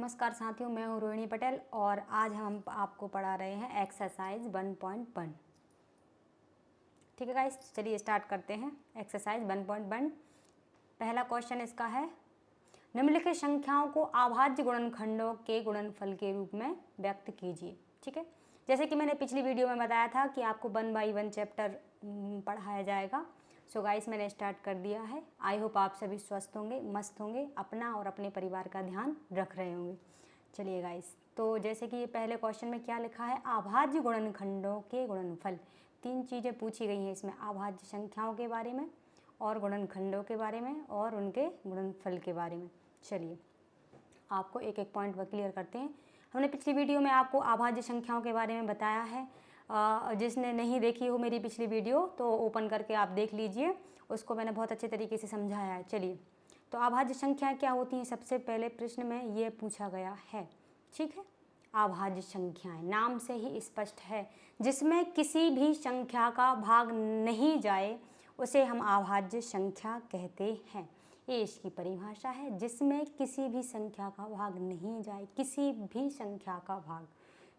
नमस्कार साथियों, मैं हूँ रोहिणी पटेल और आज हम आपको पढ़ा रहे हैं एक्सरसाइज 1.1। ठीक है गाइस, चलिए स्टार्ट करते हैं। एक्सरसाइज 1.1 पहला क्वेश्चन इसका है, निम्नलिखित संख्याओं को अभाज्य गुणनखंडों के गुणनफल के रूप में व्यक्त कीजिए। ठीक है, जैसे कि मैंने पिछली वीडियो में बताया था कि आपको 1 बाई 1 चैप्टर पढ़ाया जाएगा। सो गाइस, मैंने स्टार्ट कर दिया है। आई होप आप सभी स्वस्थ होंगे, मस्त होंगे, अपना और अपने परिवार का ध्यान रख रहे होंगे। चलिए गाइस, तो जैसे कि पहले क्वेश्चन में क्या लिखा है, अभाज्य गुणनखंडों के गुणनफल। 3 चीज़ें पूछी गई हैं इसमें, अभाज्य संख्याओं के बारे में और गुणनखंडों के बारे में और उनके गुणनफल के बारे में। चलिए आपको एक एक पॉइंट पर क्लियर करते हैं। हमने पिछली वीडियो में आपको अभाज्य संख्याओं के बारे में बताया है। जिसने नहीं देखी हो मेरी पिछली वीडियो तो ओपन करके आप देख लीजिए, उसको मैंने बहुत अच्छे तरीके से समझाया है। चलिए, तो अभाज्य संख्याएं क्या होती हैं, सबसे पहले प्रश्न में ये पूछा गया है। ठीक है, अभाज्य संख्याएं नाम से ही स्पष्ट है, जिसमें किसी भी संख्या का भाग नहीं जाए उसे हम अभाज्य संख्या कहते हैं। ये इसकी परिभाषा है, जिसमें किसी भी संख्या का भाग नहीं जाए, किसी भी संख्या का भाग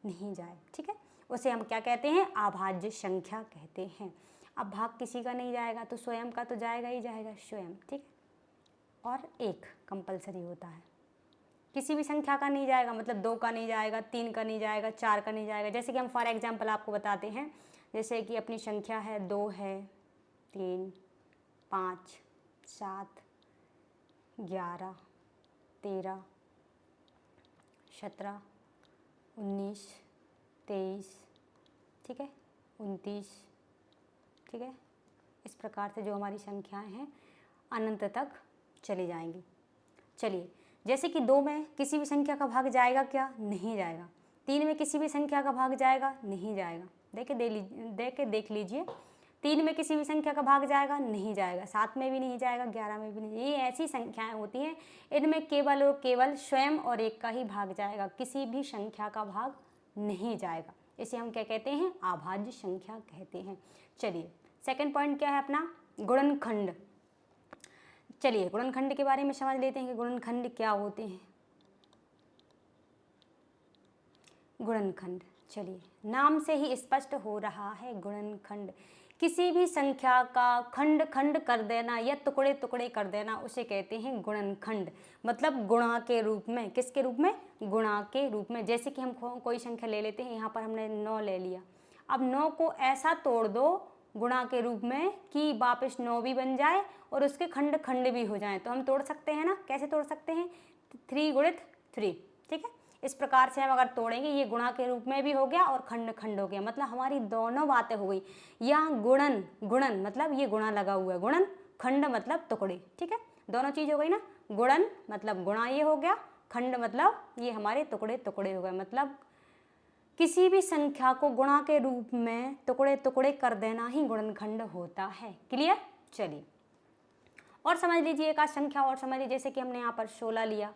नहीं जाए। ठीक है, उसे हम क्या कहते हैं, अभाज्य संख्या कहते हैं। अब भाग किसी का नहीं जाएगा तो स्वयं का तो जाएगा ही जाएगा, स्वयं। ठीक है, और 1 कंपलसरी होता है। किसी भी संख्या का नहीं जाएगा, मतलब 2 का नहीं जाएगा, 3 का नहीं जाएगा, 4 का नहीं जाएगा। जैसे कि हम फॉर एग्जांपल आपको बताते हैं, जैसे कि अपनी संख्या है 2 है, 3, 5, 7, 11, 13, 17, 19, 23, ठीक है, 29, ठीक है। इस प्रकार से जो हमारी संख्याएं हैं अनंत तक चली जाएंगी। चलिए, जैसे कि 2 में किसी भी संख्या का भाग जाएगा क्या, नहीं जाएगा। 3 में किसी भी संख्या का भाग जाएगा, नहीं जाएगा। देख लीजिए, 3 में किसी भी संख्या का भाग जाएगा, नहीं जाएगा। 7 में भी नहीं जाएगा, 11 में भी नहीं। ये ऐसी संख्याएं होती हैं, इनमें केवल और केवल स्वयं और 1 का ही भाग जाएगा, किसी भी संख्या का भाग नहीं जाएगा। इसे हम क्या कहते हैं, अभाज्य संख्या कहते हैं। चलिए, सेकंड पॉइंट क्या है अपना, गुणनखंड। चलिए गुणनखंड के बारे में समझ लेते हैं कि गुणनखंड क्या होते हैं। गुणनखंड, चलिए नाम से ही स्पष्ट हो रहा है, गुणनखंड किसी भी संख्या का खंड खंड कर देना या टुकड़े टुकड़े कर देना, उसे कहते हैं गुणनखंड। मतलब गुणा के रूप में, किसके रूप में, गुणा के रूप में। जैसे कि हम कोई संख्या ले लेते हैं, यहाँ पर हमने 9 ले लिया। अब 9 को ऐसा तोड़ दो गुणा के रूप में कि वापस 9 भी बन जाए और उसके खंड खंड भी हो जाए, तो हम तोड़ सकते हैं ना। कैसे तोड़ सकते हैं, 3 गुणित 3। ठीक है, इस प्रकार से हम अगर तोड़ेंगे, ये गुणा के रूप में भी हो गया और खंड खंड हो गया। मतलब हमारी दोनों बातें हो गई। यहाँ गुणन, गुणन मतलब ये गुणा लगा हुआ है, गुणन, खंड मतलब टुकड़े। ठीक है, दोनों चीज हो गई ना। गुणन मतलब गुणा ये हो गया, खंड मतलब ये हमारे टुकड़े टुकड़े हो गए। मतलब किसी भी संख्या को गुणा के रूप में टुकड़े टुकड़े कर देना ही गुणनखंड होता है। क्लियर। चलिए और समझ लीजिए, एक आध संख्या और समझ लीजिए। जैसे कि हमने यहाँ पर 16 लिया,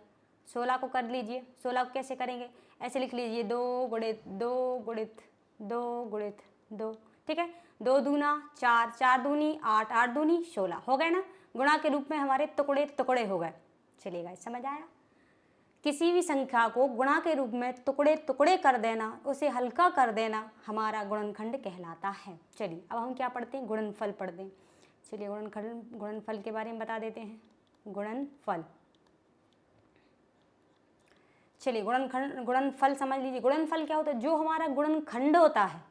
16 को कर लीजिए। 16 को कैसे करेंगे, ऐसे लिख लीजिए, 2 गुणित 2 गुणित 2 गुणित 2। ठीक है, 2 दूना 4, 4 दूनी 8, 8 दूनी 16 हो गए ना। गुणा के रूप में हमारे टुकड़े टुकड़े हो गए। चलिएगा, समझ आया। किसी भी संख्या को गुणा के रूप में टुकड़े टुकड़े कर देना, उसे हल्का कर देना हमारा गुणनखंड कहलाता है। चलिए अब हम क्या पढ़ते हैं, गुणनफल पढ़ते हैं। चलिए गुणनफल के बारे में बता देते हैं। गुणनफल, चलिए गुणनफल समझ लीजिए। गुणनफल क्या होता है, जो हमारा गुणनखंड होता है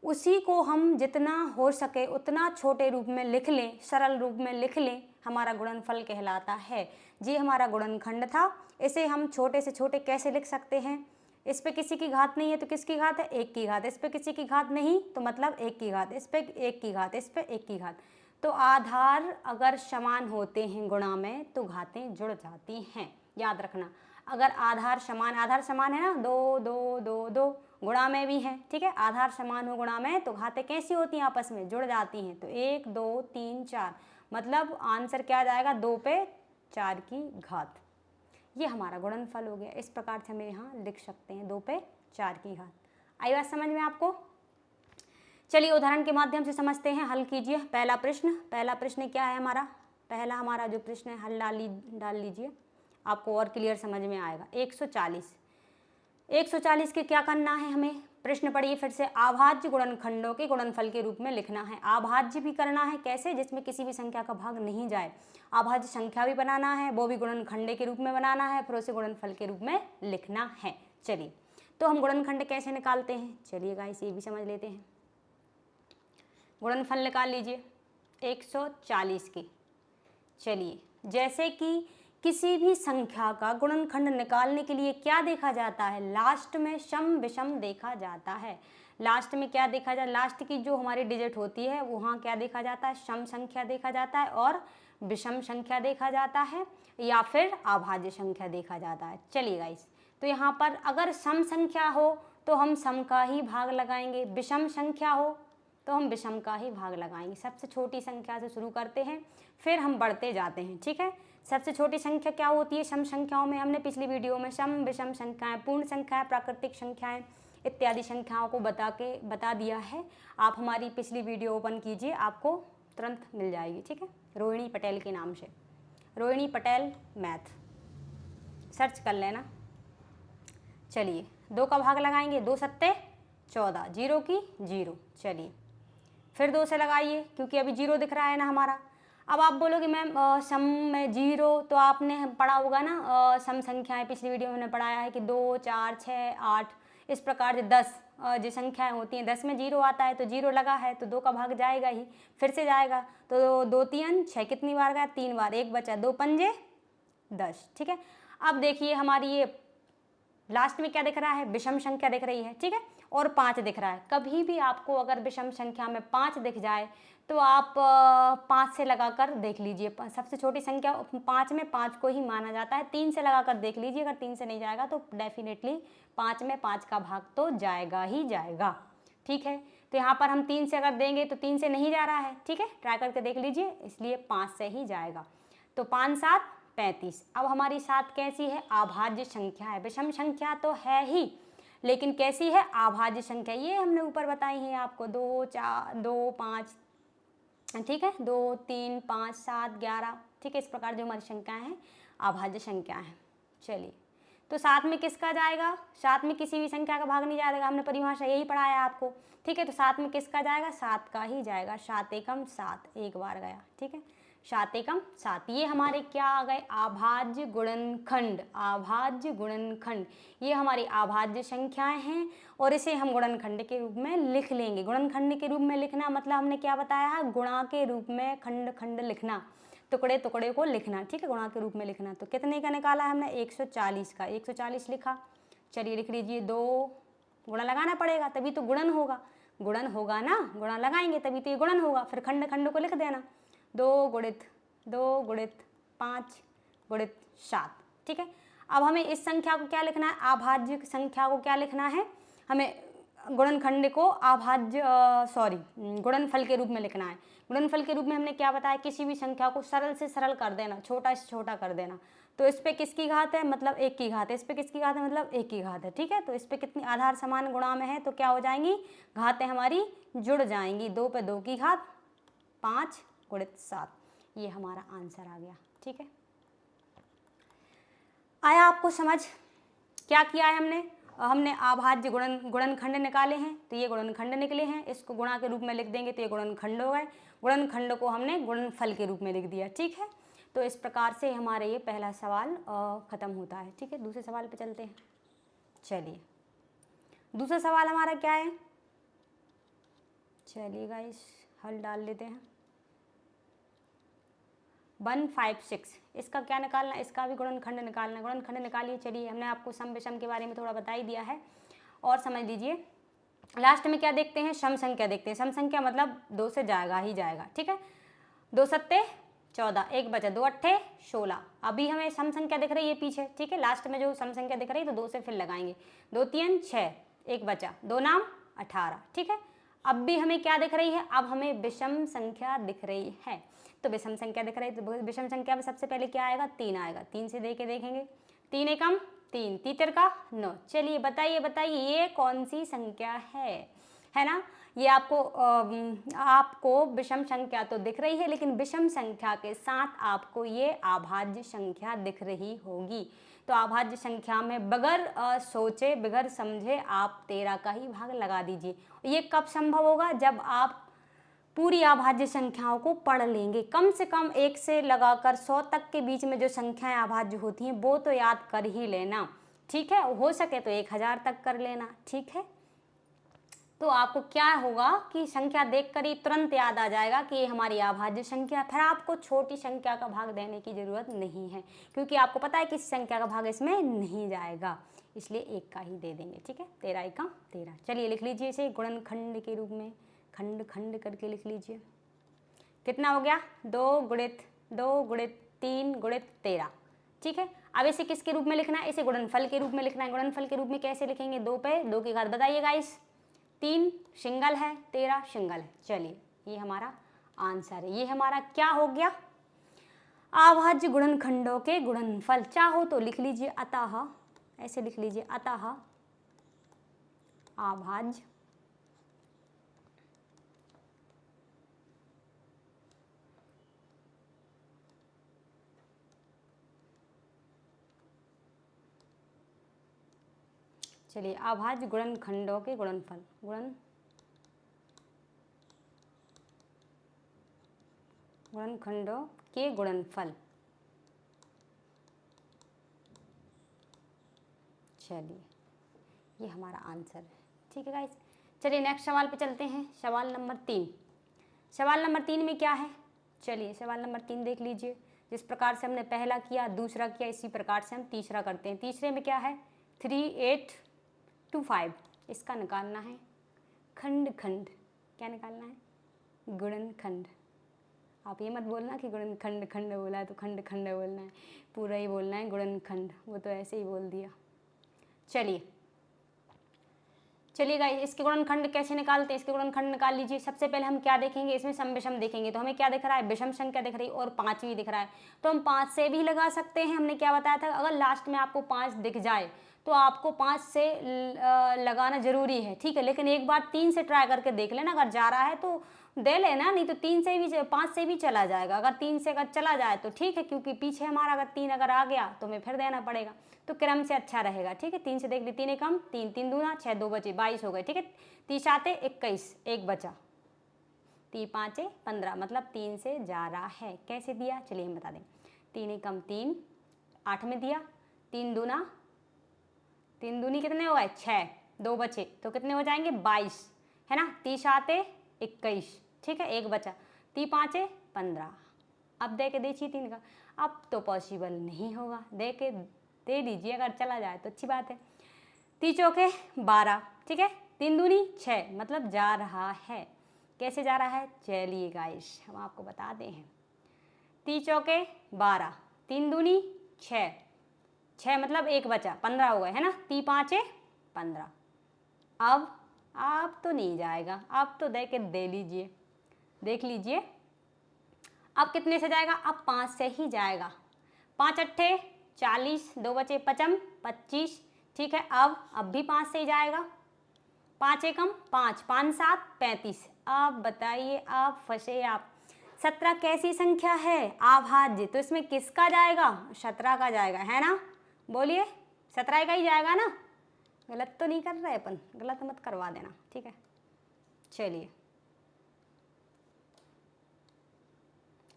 उसी को हम जितना हो सके उतना छोटे रूप में लिख लें, सरल रूप में लिख लें, हमारा गुणनफल कहलाता है। ये हमारा गुणनखंड था। इसे हम छोटे से छोटे कैसे लिख सकते हैं, इस पे किसी की घात नहीं है तो किसकी घात है, 1 की घात। इस पे किसी की घात नहीं तो मतलब 1 की घात। इस पे 1 की घात, इस पे 1 की घात। तो आधार अगर समान होते हैं गुणा में तो घातें जुड़ जाती हैं, याद रखना। अगर आधार समान है ना, 2 2 2 2 गुणा में भी है। ठीक है, आधार समान हो गुणा में तो घातें कैसी होती हैं, आपस में जुड़ जाती हैं। तो 1 2 3 4, मतलब आंसर क्या जाएगा, 2 पे 4 की घात। ये हमारा गुणनफल हो गया। इस प्रकार से हम यहाँ लिख सकते हैं, 2 पे 4 की घात। आई बात समझ में आपको। चलिए उदाहरण के माध्यम से समझते हैं, हल कीजिए। पहला प्रश्न क्या है हमारा, पहला हमारा जो प्रश्न है, हल डाल लीजिए। आपको और क्लियर समझ में आएगा। 140 के क्या करना है हमें, प्रश्न पढ़िए फिर से। अभाज्य गुणनखंडों के गुणनफल के रूप में लिखना है। अभाज्य भी करना है, कैसे, जिसमें किसी भी संख्या का भाग नहीं जाए। अभाज्य संख्या भी बनाना है, वो भी गुणनखंड के रूप में बनाना है, फिर उसे गुणनफल के रूप में लिखना है। चलिए, तो हम गुणनखंड कैसे निकालते हैं, चलिए गाइस ये भी समझ लेते हैं। गुणनफल निकाल लीजिए 140 के। चलिए, जैसे कि किसी भी संख्या का गुणनखंड निकालने के लिए क्या देखा जाता है, लास्ट में सम विषम देखा जाता है। लास्ट में क्या देखा जाता है, लास्ट की जो हमारी डिजिट होती है वहाँ क्या देखा जाता है, सम संख्या देखा जाता है और विषम संख्या देखा जाता है, या फिर अभाज्य संख्या देखा जाता है। चलिए गाइस, तो यहाँ पर अगर सम संख्या हो तो हम सम का ही भाग लगाएंगे, विषम संख्या हो तो हम विषम का ही भाग लगाएंगे। सबसे छोटी संख्या से शुरू करते हैं, फिर हम बढ़ते जाते हैं, ठीक है। सबसे छोटी संख्या क्या होती है सम संख्याओं में, हमने पिछली वीडियो में सम विषम संख्याएं, पूर्ण संख्याएं, प्राकृतिक संख्याएं इत्यादि संख्याओं को बता दिया है। आप हमारी पिछली वीडियो ओपन कीजिए, आपको तुरंत मिल जाएगी, ठीक है। रोहिणी पटेल के नाम से, रोहिणी पटेल मैथ सर्च कर लेना। चलिए, 2 का भाग लगाएंगे, 2 सत्ते 14, 0 की 0। चलिए, फिर 2 से लगाइए, क्योंकि अभी 0 दिख रहा है ना हमारा। अब आप बोलोगे मैम सम में 0, तो आपने पढ़ा होगा ना सम संख्याएं, पिछली वीडियो में हमने पढ़ाया है कि 2, 4, 6, 8 इस प्रकार से 10 जो संख्याएं होती हैं, 10 में 0 आता है तो 0 लगा है तो 2 का भाग जाएगा ही, फिर से जाएगा तो 2 3 6 कितनी बार गया, 3 बार, 1 बचा, 2 पंजे 10, ठीक है। अब देखिए हमारी ये लास्ट में क्या दिख रहा है, विषम संख्या दिख रही है, ठीक है, और 5 दिख रहा है। कभी भी आपको अगर विषम संख्या में 5 दिख जाए तो आप 5 से लगाकर देख लीजिए। सबसे छोटी संख्या 5 में 5 को ही माना जाता है। 3 से लगाकर देख लीजिए, अगर 3 से नहीं जाएगा तो डेफिनेटली 5 में 5 का भाग तो जाएगा ही जाएगा, ठीक है। तो यहाँ पर हम 3 से अगर देंगे तो 3 से नहीं जा रहा है, ठीक है, ट्राई करके देख लीजिए, इसलिए 5 से ही जाएगा। तो 5 7 35। अब हमारी 7 कैसी है, अभाज्य संख्या है। विषम संख्या तो है ही, लेकिन कैसी है, अभाज्य संख्या। ये हमने ऊपर बताई है आपको, 2 4 2 5, ठीक है, 2 3 5 7 11, ठीक है, इस प्रकार जो हमारी संख्याएं हैं अभाज्य संख्या है। चलिए, तो 7 में किसका जाएगा, 7 में किसी भी संख्या का भाग नहीं जाएगा, हमने परिभाषा यही पढ़ाया आपको, ठीक है। तो 7 में किसका जाएगा, 7 का ही जाएगा। 7 एकम 7, एक बार गया, ठीक है, 7 एकम 7। ये हमारे क्या आ गए, अभाज्य गुणनखंड। अभाज्य गुणनखंड ये हमारी अभाज्य संख्याएं हैं और इसे हम गुणनखंड के रूप में लिख लेंगे। गुणनखंड के रूप में लिखना मतलब हमने क्या बताया है, गुणा के रूप में खंड खंड लिखना, टुकड़े टुकड़े को लिखना, ठीक है, गुणा के रूप में लिखना। तो कितने का निकाला है हमने, 140 का, 140 लिखा। चलिए लिख लीजिए, 2 गुणा लगाना पड़ेगा तभी तो गुणन होगा, गुणन होगा ना, गुणा लगाएंगे तभी तो ये गुणन होगा। फिर खंड खंड को लिख देना, 2 गुणित 2 गुणित 5 गुणित 7, ठीक है। अब हमें इस संख्या को क्या लिखना है, अभाज्य संख्या को क्या लिखना है, हमें गुणनखंड को गुणनफल के रूप में लिखना है। गुणनफल के रूप में हमने क्या बताया, किसी भी संख्या को सरल से सरल कर देना, छोटा से छोटा कर देना। तो इस पे किसकी घात है, मतलब 1 की घात है, इस पे किसकी घात है, मतलब 1 की घात है, ठीक है। तो इस पे कितनी आधार समान गुणा में है तो क्या हो जाएंगी, घातें हमारी जुड़ जाएंगी। 2 पे 2 की घात 5 गुणित 7, ये हमारा आंसर आ गया, ठीक है। आया आपको समझ, क्या किया है हमने अभाज्य गुणनखंड निकाले हैं, तो ये गुणनखंड निकले हैं, इसको गुणा के रूप में लिख देंगे तो ये गुणनखंड हो गए। गुणनखंड को हमने गुणनफल के रूप में लिख दिया, ठीक है। तो इस प्रकार से हमारे ये पहला सवाल खत्म होता है, ठीक है। दूसरे सवाल पे चलते हैं। चलिए, दूसरा सवाल हमारा क्या है, चलिए गाइस हल डाल लेते हैं। 156, इसका क्या निकालना है, इसका भी गुणनखंड निकालना है। गुणनखंड निकालिए। चलिए, हमने आपको सम विषम के बारे में थोड़ा बता ही दिया है और समझ लीजिए। लास्ट में क्या देखते हैं, सम संख्या देखते हैं। सम संख्या मतलब 2 से जाएगा ही जाएगा, ठीक है। 2 सत्ते 14, 1 बचा, 2 अट्ठे 16। अभी हमें सम संख्या दिख रही है पीछे, ठीक है, लास्ट में जो सम संख्या दिख रही है तो 2 से फिर लगाएंगे। 2 3 6, 1 बचा, 2 नाम 18, ठीक है। अब भी हमें क्या दिख रही है, अब हमें विषम संख्या दिख रही है। तो विषम संख्या दिख रही है तो विषम संख्या में सबसे पहले क्या आएगा, 3 आएगा। 3 से दे के देखेंगे, 3 एकम 3, तीतर का 9। चलिए बताइए ये कौन सी संख्या है, है ना। ये आपको विषम संख्या तो दिख रही है, लेकिन विषम संख्या के साथ आपको ये अभाज्य संख्या दिख रही होगी। तो अभाज्य संख्या में बगैर सोचे बगैर समझे आप 13 का ही भाग लगा दीजिए। ये कब संभव होगा? जब आप पूरी अभाज्य संख्याओं को पढ़ लेंगे। कम से कम 1 से लगाकर 100 तक के बीच में जो संख्याएं अभाज्य होती हैं वो तो याद कर ही लेना, ठीक है। हो सके तो 1000 तक कर लेना, ठीक है। तो आपको क्या होगा कि संख्या देखकर ही तुरंत याद आ जाएगा कि ये हमारी अभाज्य संख्या। फिर आपको छोटी संख्या का भाग देने की जरूरत नहीं है, क्योंकि आपको पता है कि इस संख्या का भाग इसमें नहीं जाएगा, इसलिए 1 का ही दे देंगे, ठीक है। 13 × 13। चलिए लिख लीजिए इसे गुणनखंड के रूप में, खंड खंड करके लिख लीजिए। कितना हो गया? 2 × 2 × 3 × 13, ठीक है। अब इसे किसके रूप में लिखना है? इसे गुणनफल के रूप में लिखना है। गुणनफल के रूप में कैसे लिखेंगे? 2 पे 2 की घात बताइए गाइस। 3 सिंगल है, 13 सिंगल है। चलिए ये हमारा आंसर है। ये हमारा क्या हो गया? अभाज्य गुणनखंडों के गुणनफल। चाहो तो लिख लीजिए अतः, ऐसे लिख लीजिए अतः अभाज्य चलिए अभाज्य गुणनखंडों के गुणनफल, गुणनखंडों के गुणनफल। चलिए ये हमारा आंसर है, ठीक है गाइस। चलिए नेक्स्ट सवाल पे चलते हैं। सवाल नंबर 3। सवाल नंबर 3 में क्या है? चलिए सवाल नंबर 3 देख लीजिए। जिस प्रकार से हमने पहला किया, दूसरा किया, इसी प्रकार से हम तीसरा करते हैं। तीसरे में क्या है? 3825। इसका निकालना है खंड खंड। क्या निकालना है? गुणनखंड। आप ये मत बोलना कि गुणनखंड खंड बोला है तो खंड खंड बोलना है, पूरा ही बोलना है गुणनखंड, वो तो ऐसे ही बोल दिया। चलिए गाइस, इसके गुणनखंड कैसे निकालते हैं? इसके गुणनखंड निकाल लीजिए। सबसे पहले हम क्या देखेंगे? इसमें सम विषम देखेंगे। तो हमें क्या दिख रहा है? विषम संख्या दिख रही है और 5वीं दिख रहा है। तो हम 5 से भी लगा सकते हैं। हमने क्या बताया था? अगर लास्ट में आपको 5 दिख जाए तो आपको 5 से लगाना जरूरी है, ठीक है। लेकिन एक बार 3 से ट्राई करके देख लेना, अगर जा रहा है तो दे लेना, नहीं तो 3 से भी 5 से भी चला जाएगा। अगर 3 से अगर चला जाए तो ठीक है, क्योंकि पीछे हमारा अगर 3 अगर आ गया तो हमें फिर देना पड़ेगा, तो क्रम से अच्छा रहेगा, ठीक है। 3 से देख ली, 3 एकम 3, 3 दूना 6, 2 बचे 22 हो गए, ठीक है। 30 आते 21, 1 बचा, 3 5 15, मतलब 3 से जा रहा है। कैसे दिया? चलिए हम बता दें। 3 एकम 3, 8 में दिया, 3 दूना 3 दूनी कितने हो गए? 6, 2 बचे तो कितने हो जाएंगे? 22, है ना। 30 आते 21, ठीक है, 1 बचा, 3 5 15। अब दे के देखिए 3 का। अब तो पॉसिबल नहीं होगा, दे दीजिए, अगर चला जाए तो अच्छी बात है। 3 चौके 12, ठीक है, 3 दूनी 6, मतलब जा रहा है। कैसे जा रहा है? चलिए गाइस हम आपको बताते हैं। 3 चौके 12, 3 दूनी 6, 6 मतलब 1 बचा, 15 हो गए, है ना। 3 5 15। अब तो नहीं जाएगा, अब तो दे के दे लीजिए, देख लीजिए अब कितने से जाएगा? अब 5 से ही जाएगा। 5 अट्ठे 40, 2 बचे 5 25, ठीक है। अब भी 5 से ही जाएगा। 5 एकम 5, 5 7 35। अब बताइए, अब फंसे आप। 17 कैसी संख्या है? अभाज्य, तो इसमें किसका जाएगा? 17 का जाएगा, है ना। बोलिए 17 का ही जाएगा ना। गलत तो नहीं कर रहे अपन, गलत मत करवा देना, ठीक है। चलिए,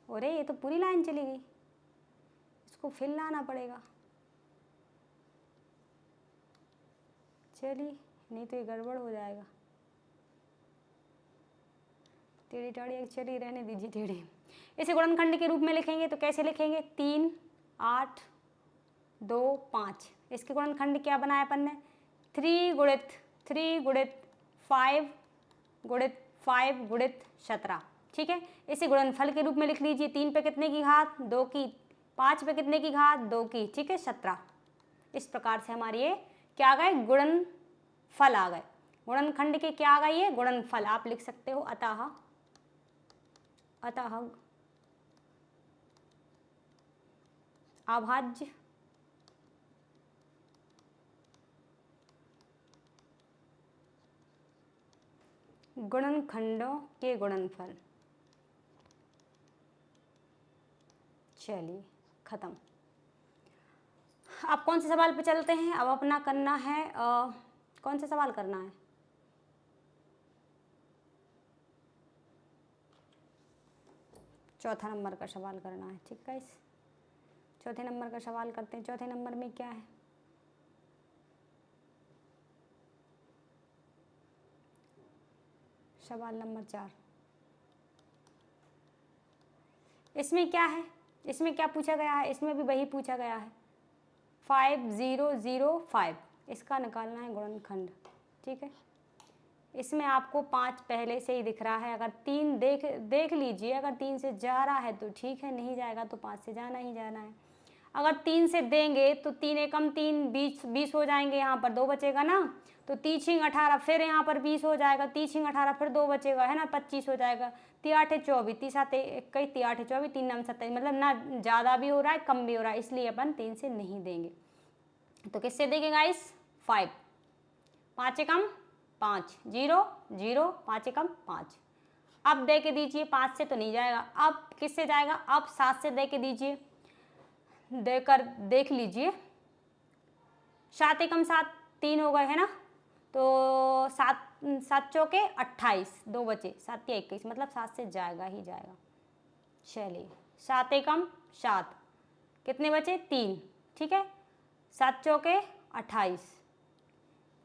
अरे ये तो पूरी लाइन चली गई, इसको फिर लाना पड़ेगा। चलिए, नहीं तो ये गड़बड़ हो जाएगा। टेढ़ी टाढ़ी चलिए रहने दीजिए टेढ़े। इसे गुणनखंड के रूप में लिखेंगे तो कैसे लिखेंगे? 3 8 2 5। इसके गुणनखंड क्या बनाया अपन ने? 3 गुणित 3 गुणित 5 गुणित 5 गुणित 17, ठीक है। इसे गुणनफल के रूप में लिख लीजिए। 3 पे कितने की घात? 2 की, 5 पे कितने की घात? 2 की, ठीक है, 17। इस प्रकार से हमारे ये क्या आ गए? गुणनफल आ गए। गुणनखंड के क्या आ गए? ये गुणनफल आप लिख सकते हो। अतः अभाज्य गुणनखंडों के गुणनफल। चलिए खत्म। अब कौन से सवाल पे चलते हैं? अब अपना करना है कौन सा सवाल करना है? चौथा नंबर का सवाल करना है। ठीक है, इस चौथे नंबर का सवाल करते हैं। चौथे नंबर में क्या है? सवाल नंबर 4। इसमें क्या है? इसमें क्या पूछा गया है? इसमें भी वही पूछा गया है 5005। इसका निकालना है गुणनखंड। ठीक है, इसमें आपको 5 पहले से ही दिख रहा है। अगर 3 देख लीजिए, अगर 3 से जा रहा है तो ठीक है, नहीं जाएगा तो 5 से जाना ही जाना है। अगर 3 से देंगे तो 3 एकम 3 20 हो जाएंगे, यहाँ पर 2 बचेगा ना, तो 3 छिंग 18, फिर यहाँ पर 20 हो जाएगा, 3 छिंग 18, फिर 2 बचेगा, है ना, 25 हो जाएगा। 3 8 24, 3 7 21, 3 8 24, 3 9 27, मतलब ना ज़्यादा भी हो रहा है कम भी हो रहा है, इसलिए अपन 3 से नहीं देंगे। तो किससे देंगे गाइस? 5। 5 एकम 5, 0 0, 5 एकम 5। अब दे के दीजिए, 5 से तो नहीं जाएगा, अब किससे जाएगा? अब 7 से दे के दीजिए, देकर देख लीजिए। 7 एकम 7, 3 हो गए, है ना, तो 7 चौके 28, 2 बचे, 7 या 21, मतलब 7 से जाएगा ही जाएगा। चलिए 7 एकम 7, कितने बचे? 3। ठीक है, 7 चौके 28,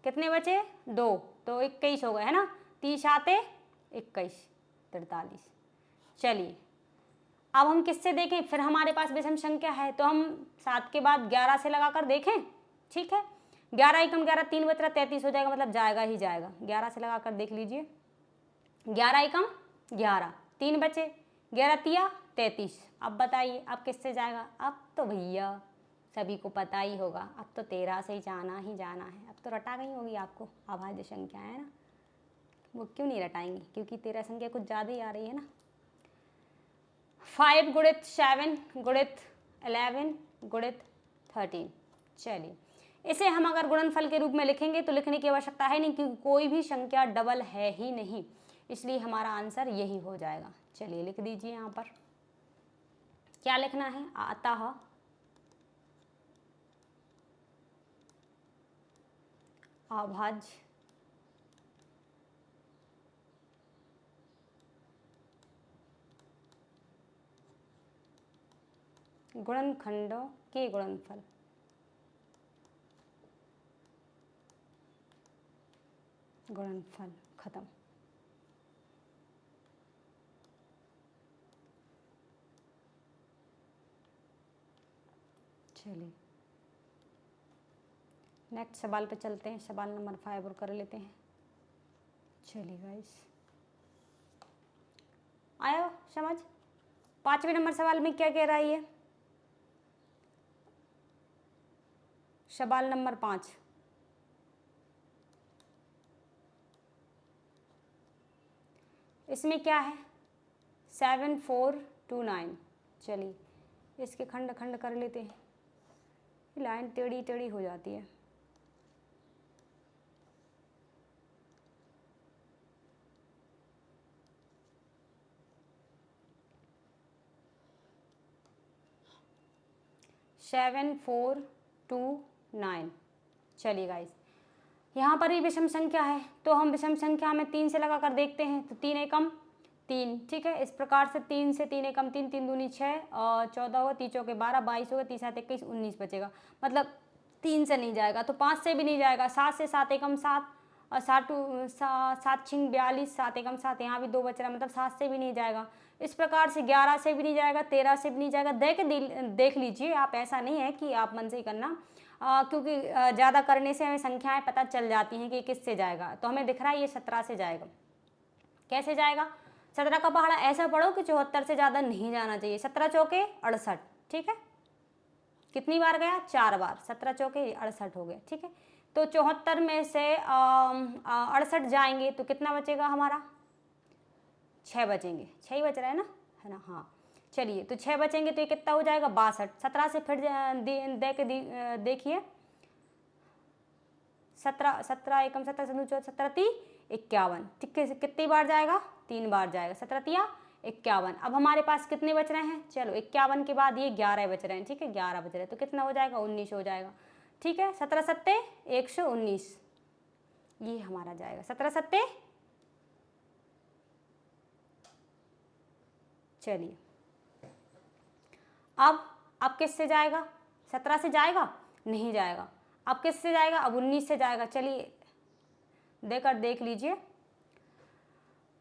कितने बचे? 2, तो 21 हो गए, है ना, 3 7 21, 43। चलिए अब हम किससे देखें? फिर हमारे पास विषम संख्या है तो हम 7 के बाद 11 से लगाकर देखें। ठीक है, 11 एकम 11, 3 बच रहा, 33 हो जाएगा, मतलब जाएगा ही जाएगा। 11 से लगाकर देख लीजिए। 11 एकम 11, 3 बचे, 11 तिया 33। अब बताइए अब किससे जाएगा? अब तो भैया सभी को पता ही होगा, अब तो 13 से ही जाना है। अब तो रटा गई होगी आपको अभाज्य संख्या, है ना। वो क्यों नहीं रटाएंगे? क्योंकि 13 संख्या कुछ ज़्यादा ही आ रही है ना। 5 गुणित 7 गुणित 11 गुणित 13। चलिए इसे हम अगर गुणनफल के रूप में लिखेंगे तो लिखने की आवश्यकता है नहीं, क्योंकि कोई भी संख्या डबल है ही नहीं, इसलिए हमारा आंसर यही हो जाएगा। चलिए लिख दीजिए, यहाँ पर क्या लिखना है? अतः अभाज्य गुणनखंडों के गुणनफल। गुणनफल खत्म। चलिए नेक्स्ट सवाल पे चलते हैं। सवाल नंबर 5 और कर लेते हैं। चलिए गाइस, आया समझ? 5वें नंबर सवाल में क्या कह रहा है ये? सवाल नंबर 5, इसमें क्या है? 7 4 2 9। चलिए इसके खंड खंड कर लेते हैं। लाइन टेढ़ी टेढ़ी हो जाती है। सेवन 4 2 9। चलिए गाइस, यहाँ पर ही विषम संख्या है तो हम विषम संख्या में 3 से लगाकर देखते हैं। तो 3 एकम 3, ठीक है, इस प्रकार से 3 से 3 एकम 3, 3 दूनी 6, 14 होगा, 3 चौके 12, 22 होगा, 3 7 21, 19 बचेगा, मतलब 3 से नहीं जाएगा। तो 5 से भी नहीं जाएगा। 7 से 7 एकम 7, और 7 छिंग 42, 7 एकम 7, यहाँ भी 2 बच रहा है, मतलब 7 से भी नहीं जाएगा। इस प्रकार से 11 से भी नहीं जाएगा, 13 से भी नहीं जाएगा। देख लीजिए आप, ऐसा नहीं है कि आप मन से ही करना, क्योंकि ज़्यादा करने से हमें संख्याएं पता चल जाती हैं कि किससे जाएगा। तो हमें दिख रहा है ये 17 से जाएगा। कैसे जाएगा? 17 का पहाड़ा ऐसा पढ़ो कि 74 से ज़्यादा नहीं जाना चाहिए। 17 चौके 68, ठीक है, कितनी बार गया? 4 बार। 17 चौके 68 हो गया, ठीक है। तो 74 में से 68 जाएंगे तो कितना बचेगा हमारा? 6 बचेंगे। 6 ही बच रहा है ना, है ना, हाँ। चलिए तो 6 बचेंगे तो ये कितना हो जाएगा? 62। 17 से फिर देखिए, 17 17 एकम 17 17 17 30 51, ठीक है, कितनी बार जाएगा, 3 बार जाएगा, 17 तिया 51। अब हमारे पास कितने बच रहे हैं, चलो 51 के बाद ये 11 बच रहे हैं, ठीक है, 11 बच रहे हैं, तो कितना हो जाएगा, 19 हो जाएगा, ठीक है, 17 सत्ते 119, ये हमारा जाएगा 17 सत्ते। चलिए अब किससे जाएगा, 17 से जाएगा, नहीं जाएगा, अब किससे जाएगा, अब 19 से जाएगा। चलिए देख लीजिए,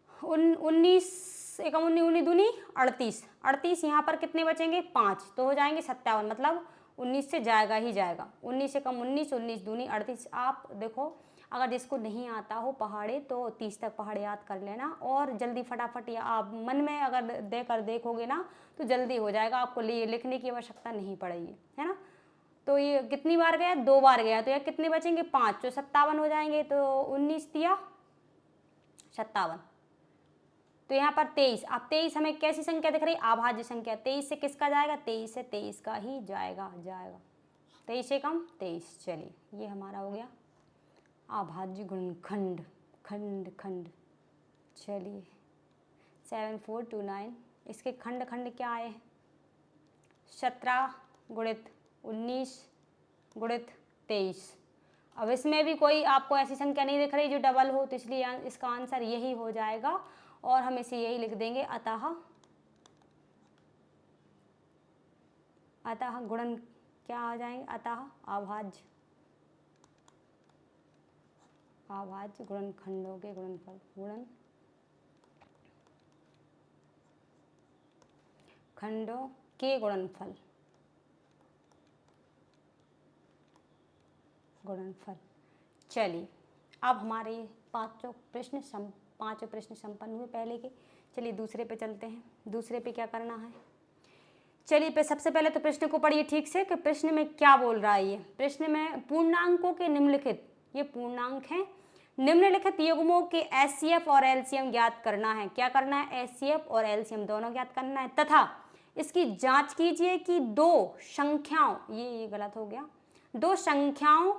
19 एकम 19 दूनी 38, 38 यहाँ पर कितने बचेंगे, 5, तो हो जाएंगे 57, मतलब 19 से जाएगा ही जाएगा, 19 एकम 19, 19 दूनी 38। आप देखो, अगर जिसको नहीं आता हो पहाड़े तो 30 तक पहाड़े याद कर लेना, और जल्दी फटाफट, या आप मन में अगर देखोगे ना तो जल्दी हो जाएगा, आपको लिखने की आवश्यकता नहीं पड़ेगी, है ना। तो ये कितनी बार गया, 2 बार गया, तो ये कितने बचेंगे, 5, तो 57 हो जाएंगे, तो 19 दिया 57, तो यहाँ पर 23। अब 23 हमें कैसी संख्या दिख रही, अभाज्य संख्या, 23 से किसका जाएगा, 23 से 23 का ही जाएगा, 23 से कम 23। चलिए ये हमारा हो गया अभाज्य गुणनखंड, खंड। चलिए 7429, इसके खंड क्या आए हैं, 17 गुणित 19 गुणित 23। अब इसमें भी कोई आपको ऐसी संख्या नहीं दिख रही जो डबल हो, तो इसलिए इसका आंसर यही हो जाएगा, और हम इसे यही लिख देंगे, अतः गुणन क्या आ जाएंगे, अतः अभाज्य गुणनखंडों के गुणनफल, खंडों के गुणनफल। चलिए अब हमारे पांचों प्रश्न संपन्न हुए पहले के। चलिए दूसरे पे चलते हैं, दूसरे पे क्या करना है। चलिए सबसे पहले तो प्रश्न को पढ़िए ठीक से कि प्रश्न में क्या बोल रहा है। ये प्रश्न में पूर्णांकों के निम्नलिखित, ये पूर्णांक हैं, निम्नलिखित युग्मों के एचसीएफ और एलसीएम ज्ञात करना है। क्या करना है, एचसीएफ और एलसीएम दोनों ज्ञात करना है, तथा इसकी जांच कीजिए कि दो संख्याओं, ये गलत हो गया, दो संख्याओं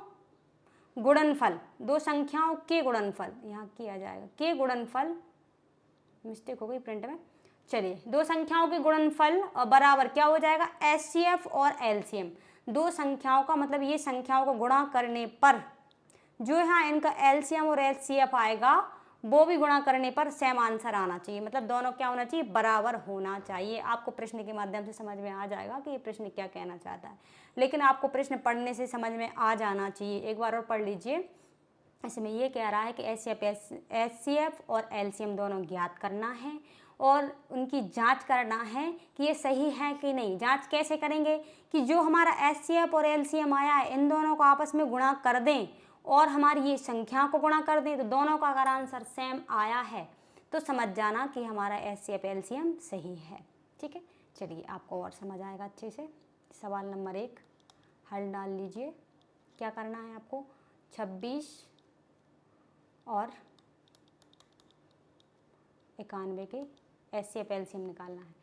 के गुणनफल, यहाँ किया जाएगा के गुणनफल, मिस्टेक हो गई प्रिंट में। चलिए दो संख्याओं के गुणनफल बराबर क्या हो जाएगा, एचसीएफ और एलसीएम। दो संख्याओं का मतलब ये संख्याओं को गुणा करने पर जो है इनका एलसीएम और एचसीएफ आएगा, वो भी गुणा करने पर सेम आंसर आना चाहिए, मतलब दोनों क्या होना चाहिए, बराबर होना चाहिए। आपको प्रश्न के माध्यम से समझ में आ जाएगा कि ये प्रश्न क्या कहना चाहता है, लेकिन आपको प्रश्न पढ़ने से समझ में आ जाना चाहिए। एक बार और पढ़ लीजिए। इसमें ये कह रहा है कि एचसीएफ और एलसीएम दोनों ज्ञात करना है और उनकी जांच करना है कि ये सही है कि नहीं। जांच कैसे करेंगे कि जो हमारा एचसीएफ और एलसीएम आया है इन दोनों को आपस में गुणा कर दें और हमारी ये संख्या को गुणा कर दें, तो दोनों का अगर आंसर सेम आया है तो समझ जाना कि हमारा एचसीएफ एलसीएम सही है। ठीक है, चलिए आपको और समझ आएगा अच्छे से। सवाल नंबर 1 हल डाल लीजिए। क्या करना है आपको, 26 और 91 के एचसीएफ एलसीएम निकालना है।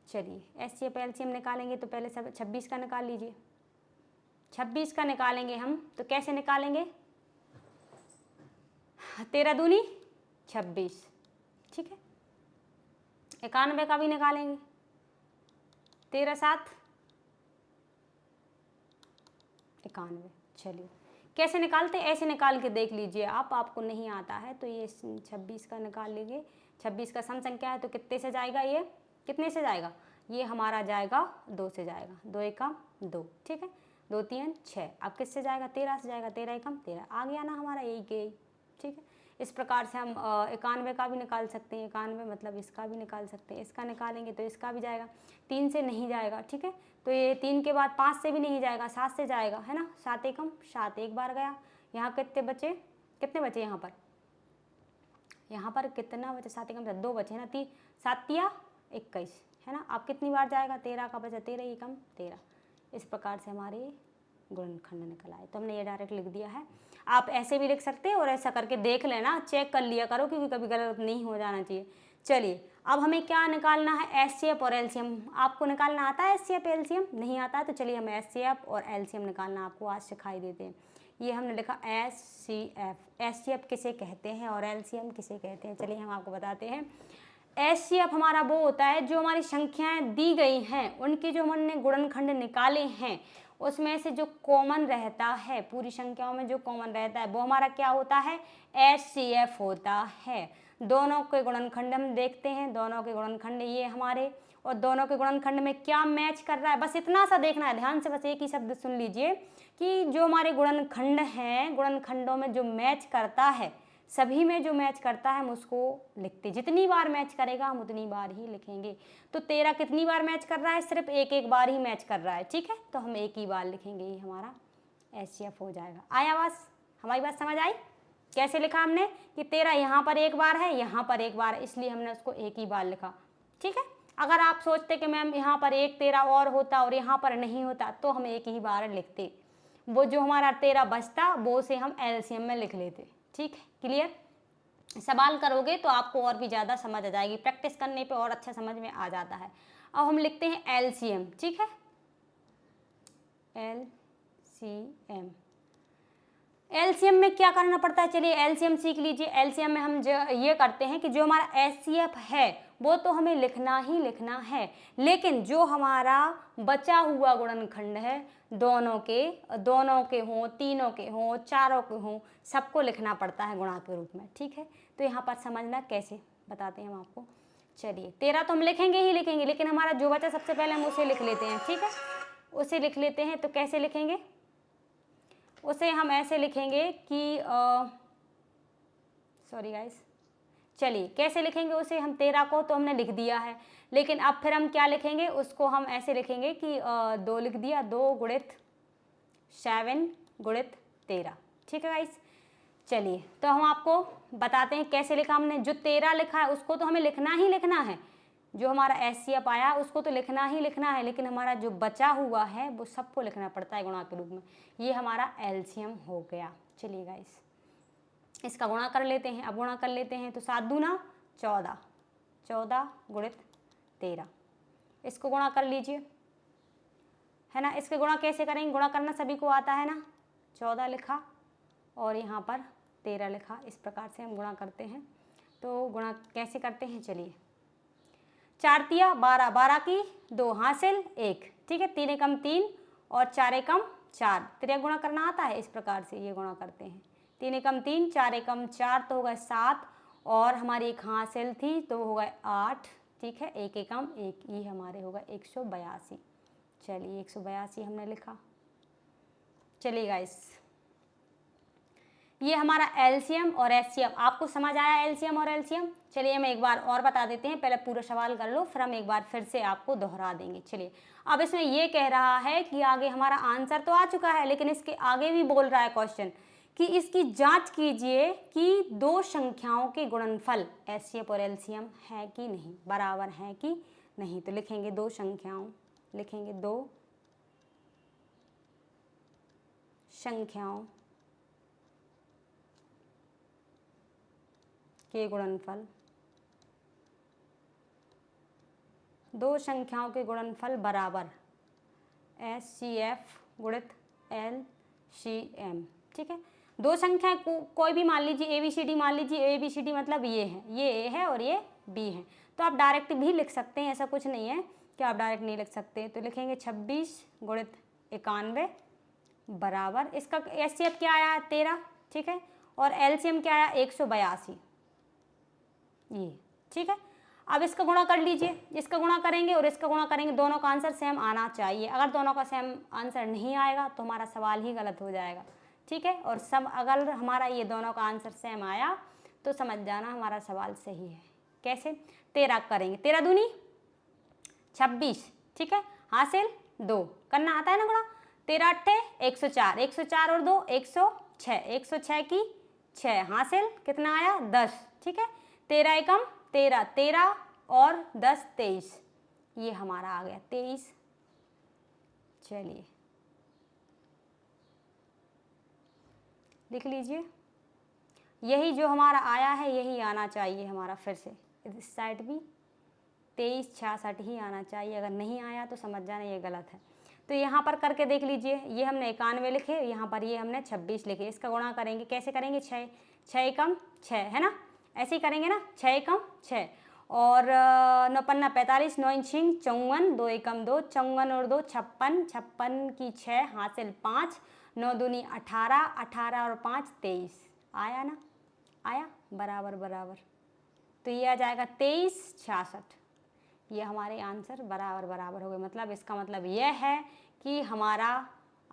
चलिए एचसीएफ एलसीएम निकालेंगे तो पहले सब 26 का निकाल लीजिए। 26 का निकालेंगे हम तो कैसे निकालेंगे, 13 दूनी 26, ठीक है। 91 का भी निकालेंगे, 13 7 91। चलिए कैसे निकालते, ऐसे निकाल के देख लीजिए आप, आपको नहीं आता है तो ये 26 का निकाल लीजिए। 26 का सम संख्या है तो कितने से जाएगा, ये कितने से जाएगा, ये हमारा जाएगा 2 से जाएगा, 2 एकम 2, ठीक है, 2 3 6। अब किससे जाएगा, 13 से जाएगा, 13 एकम 13 आ गया ना हमारा, यही के यही, ठीक है। इस प्रकार से हम 91 का भी निकाल सकते हैं, 91 मतलब इसका भी निकाल सकते हैं। इसका निकालेंगे तो इसका भी जाएगा, 3 से नहीं जाएगा, ठीक है। तो ये 3 के बाद 5 से भी नहीं जाएगा, 7 से जाएगा, है ना, 7 एकम 7 एक बार गया। यहाँ कितने बचे, यहाँ पर कितना बचे, 7 एकम 2 बचे ना, 3 7 तिया 21, है ना। अब कितनी बार जाएगा, 13 का बचा, 13 एकम 13। इस प्रकार से हमारे गुणनखंड निकल आए। तो हमने ये डायरेक्ट लिख दिया है। आप ऐसे भी लिख सकते हैं और ऐसा करके देख लेना, चेक कर लिया करो क्योंकि कभी गलत नहीं हो जाना चाहिए। चलिए अब हमें क्या निकालना है, एचसीएफ और एलसीएम। आपको निकालना आता है एचसीएफ एलसीएम, नहीं आता है तो चलिए हम एचसीएफ और एलसीएम निकालना आपको आज सिखाई देते हैं। ये हमने लिखा HCF। HCF किसे कहते हैं और LCM किसे कहते हैं, चलिए हम आपको बताते हैं। HCF हमारा वो होता है जो हमारी संख्याएं दी गई हैं उनके जो हमने गुणनखंड निकाले हैं उसमें से जो कॉमन रहता है, पूरी संख्याओं में जो कॉमन रहता है वो हमारा क्या होता है, HCF होता है। दोनों के गुणनखंड हम देखते हैं, दोनों के गुणनखंड ये हमारे, और दोनों के गुणनखंड में क्या मैच कर रहा है, बस इतना सा देखना है ध्यान से, बस एक ही शब्द सुन लीजिए कि जो हमारे गुणनखंड हैं, गुणनखंडों में जो मैच करता है, सभी में जो मैच करता है हम उसको लिखते, जितनी बार मैच करेगा हम उतनी बार ही लिखेंगे। तो 13 कितनी बार मैच कर रहा है, सिर्फ एक बार ही मैच कर रहा है, ठीक है, तो हम एक ही बार लिखेंगे, ये हमारा HCF हो जाएगा। आया बस, हमारी बात समझ आई? कैसे लिखा हमने कि 13 यहाँ पर एक बार है, यहाँ पर एक बार है, इसलिए हमने उसको एक ही बार लिखा, ठीक है। अगर आप सोचते कि मैम यहाँ पर एक 13 और होता और यहाँ पर नहीं होता तो हम एक ही बार लिखते, वो जो हमारा 13 बचता वो से हम LCM में लिख लेते, ठीक है, क्लियर। सवाल करोगे तो आपको और भी ज़्यादा समझ आ जाएगी, प्रैक्टिस करने पे और अच्छा समझ में आ जाता है। अब हम लिखते हैं LCM, ठीक है, LCM। LCM में क्या करना पड़ता है, चलिए LCM सीख लीजिए। LCM में हम ये करते हैं कि जो हमारा HCF है वो तो हमें लिखना ही लिखना है, लेकिन जो हमारा बचा हुआ गुणनखंड है, दोनों के हों, तीनों के हों, चारों के हों, सबको लिखना पड़ता है गुणा के रूप में, ठीक है। तो यहाँ पर समझना कैसे बताते हैं हम आपको। चलिए 13 तो हम लिखेंगे ही लिखेंगे, लेकिन हमारा जो बचा सबसे पहले हम उसे लिख लेते हैं, ठीक है, उसे लिख लेते हैं। तो कैसे लिखेंगे उसे, हम ऐसे लिखेंगे कि सॉरी गाइस, चलिए कैसे लिखेंगे उसे, हम 13 को तो हमने लिख दिया है, लेकिन अब फिर हम क्या लिखेंगे उसको, हम ऐसे लिखेंगे कि 2 लिख दिया, 2 गुणित 7 गुणित 13, ठीक है गाइस। चलिए तो हम आपको बताते हैं कैसे लिखा हमने। जो 13 लिखा है उसको तो हमें लिखना ही लिखना है, जो हमारा HCF आया उसको तो लिखना ही लिखना है, लेकिन हमारा जो बचा हुआ है वो सबको लिखना पड़ता है गुणा के रूप में। ये हमारा LCM हो गया। चलिए गाइस इसका गुणा कर लेते हैं। अब गुणा कर लेते हैं तो 7 दूना 14, 14 गुणित 13, इसको गुणा कर लीजिए, है ना। इसके गुणा कैसे करेंगे, गुणा करना सभी को आता है ना। 14 लिखा और यहाँ पर 13 लिखा, इस प्रकार से हम गुणा करते हैं। तो गुणा कैसे करते हैं, चलिए 4 तिया 12, 12 की 2 हासिल 1, ठीक है, 3 एकम 3 और 4 एकम 4, त्रिया गुणा करना आता है, इस प्रकार से ये गुणा करते हैं। 3 एकम 3, 4 एकम 4 तो होगा 7, और हमारी एक हासिल थी तो होगा 8, ठीक है, 1 एकम 1, ये हमारे होगा 182। चलिए 182 हमने लिखा। चलिए गाइस ये हमारा LCM और HCF, आपको समझ आया LCM और LCM। चलिए हम एक बार और बता देते हैं, पहले पूरा सवाल कर लो फिर हम एक बार फिर से आपको दोहरा देंगे। चलिए अब इसमें ये कह रहा है कि आगे हमारा आंसर तो आ चुका है, लेकिन इसके आगे भी बोल रहा है क्वेश्चन कि इसकी जांच कीजिए कि 2 संख्याओं के गुणनफल HCF और LCM है कि नहीं, बराबर है कि नहीं। तो लिखेंगे 2 संख्याओं, लिखेंगे 2 संख्याओं के गुणनफल, 2 संख्याओं के गुणनफल बराबर HCF गुणित LCM, ठीक है। 2 संख्याएं कोई भी मान लीजिए, ABCD मान लीजिए, ABCD मतलब ये है, ये A है और ये B है, तो आप डायरेक्ट भी लिख सकते हैं, ऐसा कुछ नहीं है कि आप डायरेक्ट नहीं लिख सकते। तो लिखेंगे 26 गुणित 91 बराबर, इसका HCF क्या आया 13, ठीक है, और LCM क्या आया 182, ये ठीक है। अब इसका गुणा कर लीजिए, इसका गुणा करेंगे और इसका गुणा करेंगे, दोनों का आंसर सेम आना चाहिए। अगर दोनों का सेम आंसर नहीं आएगा तो हमारा सवाल ही गलत हो जाएगा, ठीक है। और सब अगर हमारा ये दोनों का आंसर सेम आया तो समझ जाना हमारा सवाल सही है। कैसे, 13 करेंगे, 13 दूनी 26, ठीक है, हासिल 2, करना आता है ना गुणा, 13 अट्ठे 104, 104 और 2 106, 106 की 6 हासिल कितना आया 10, ठीक है, 13 एकम 13, 13 और 10 23, ये हमारा आ गया 23। चलिए लिख लीजिए, यही जो हमारा आया है यही आना चाहिए हमारा, फिर से इस साइड भी 23 66 ही आना चाहिए, अगर नहीं आया तो समझ जाना ये गलत है। तो यहाँ पर करके देख लीजिए, ये हमने 91 लिखे, यहाँ पर ये हमने 26 लिखे। इसका गुणा करेंगे, कैसे करेंगे, 6 एकम 6 है ना, ऐसे ही करेंगे ना, 6 एकम 6 और 9 पन्ना 45, 9 इंचिंग 54, 2 एकम 2, 54 और 2 56, 56 की 6 हासिल 5, 9 दूनी 18, 18 और 5 23। आया ना, आया, बराबर बराबर। तो ये आ जाएगा 23 66। ये हमारे आंसर बराबर बराबर हो गए। मतलब इसका मतलब यह है कि हमारा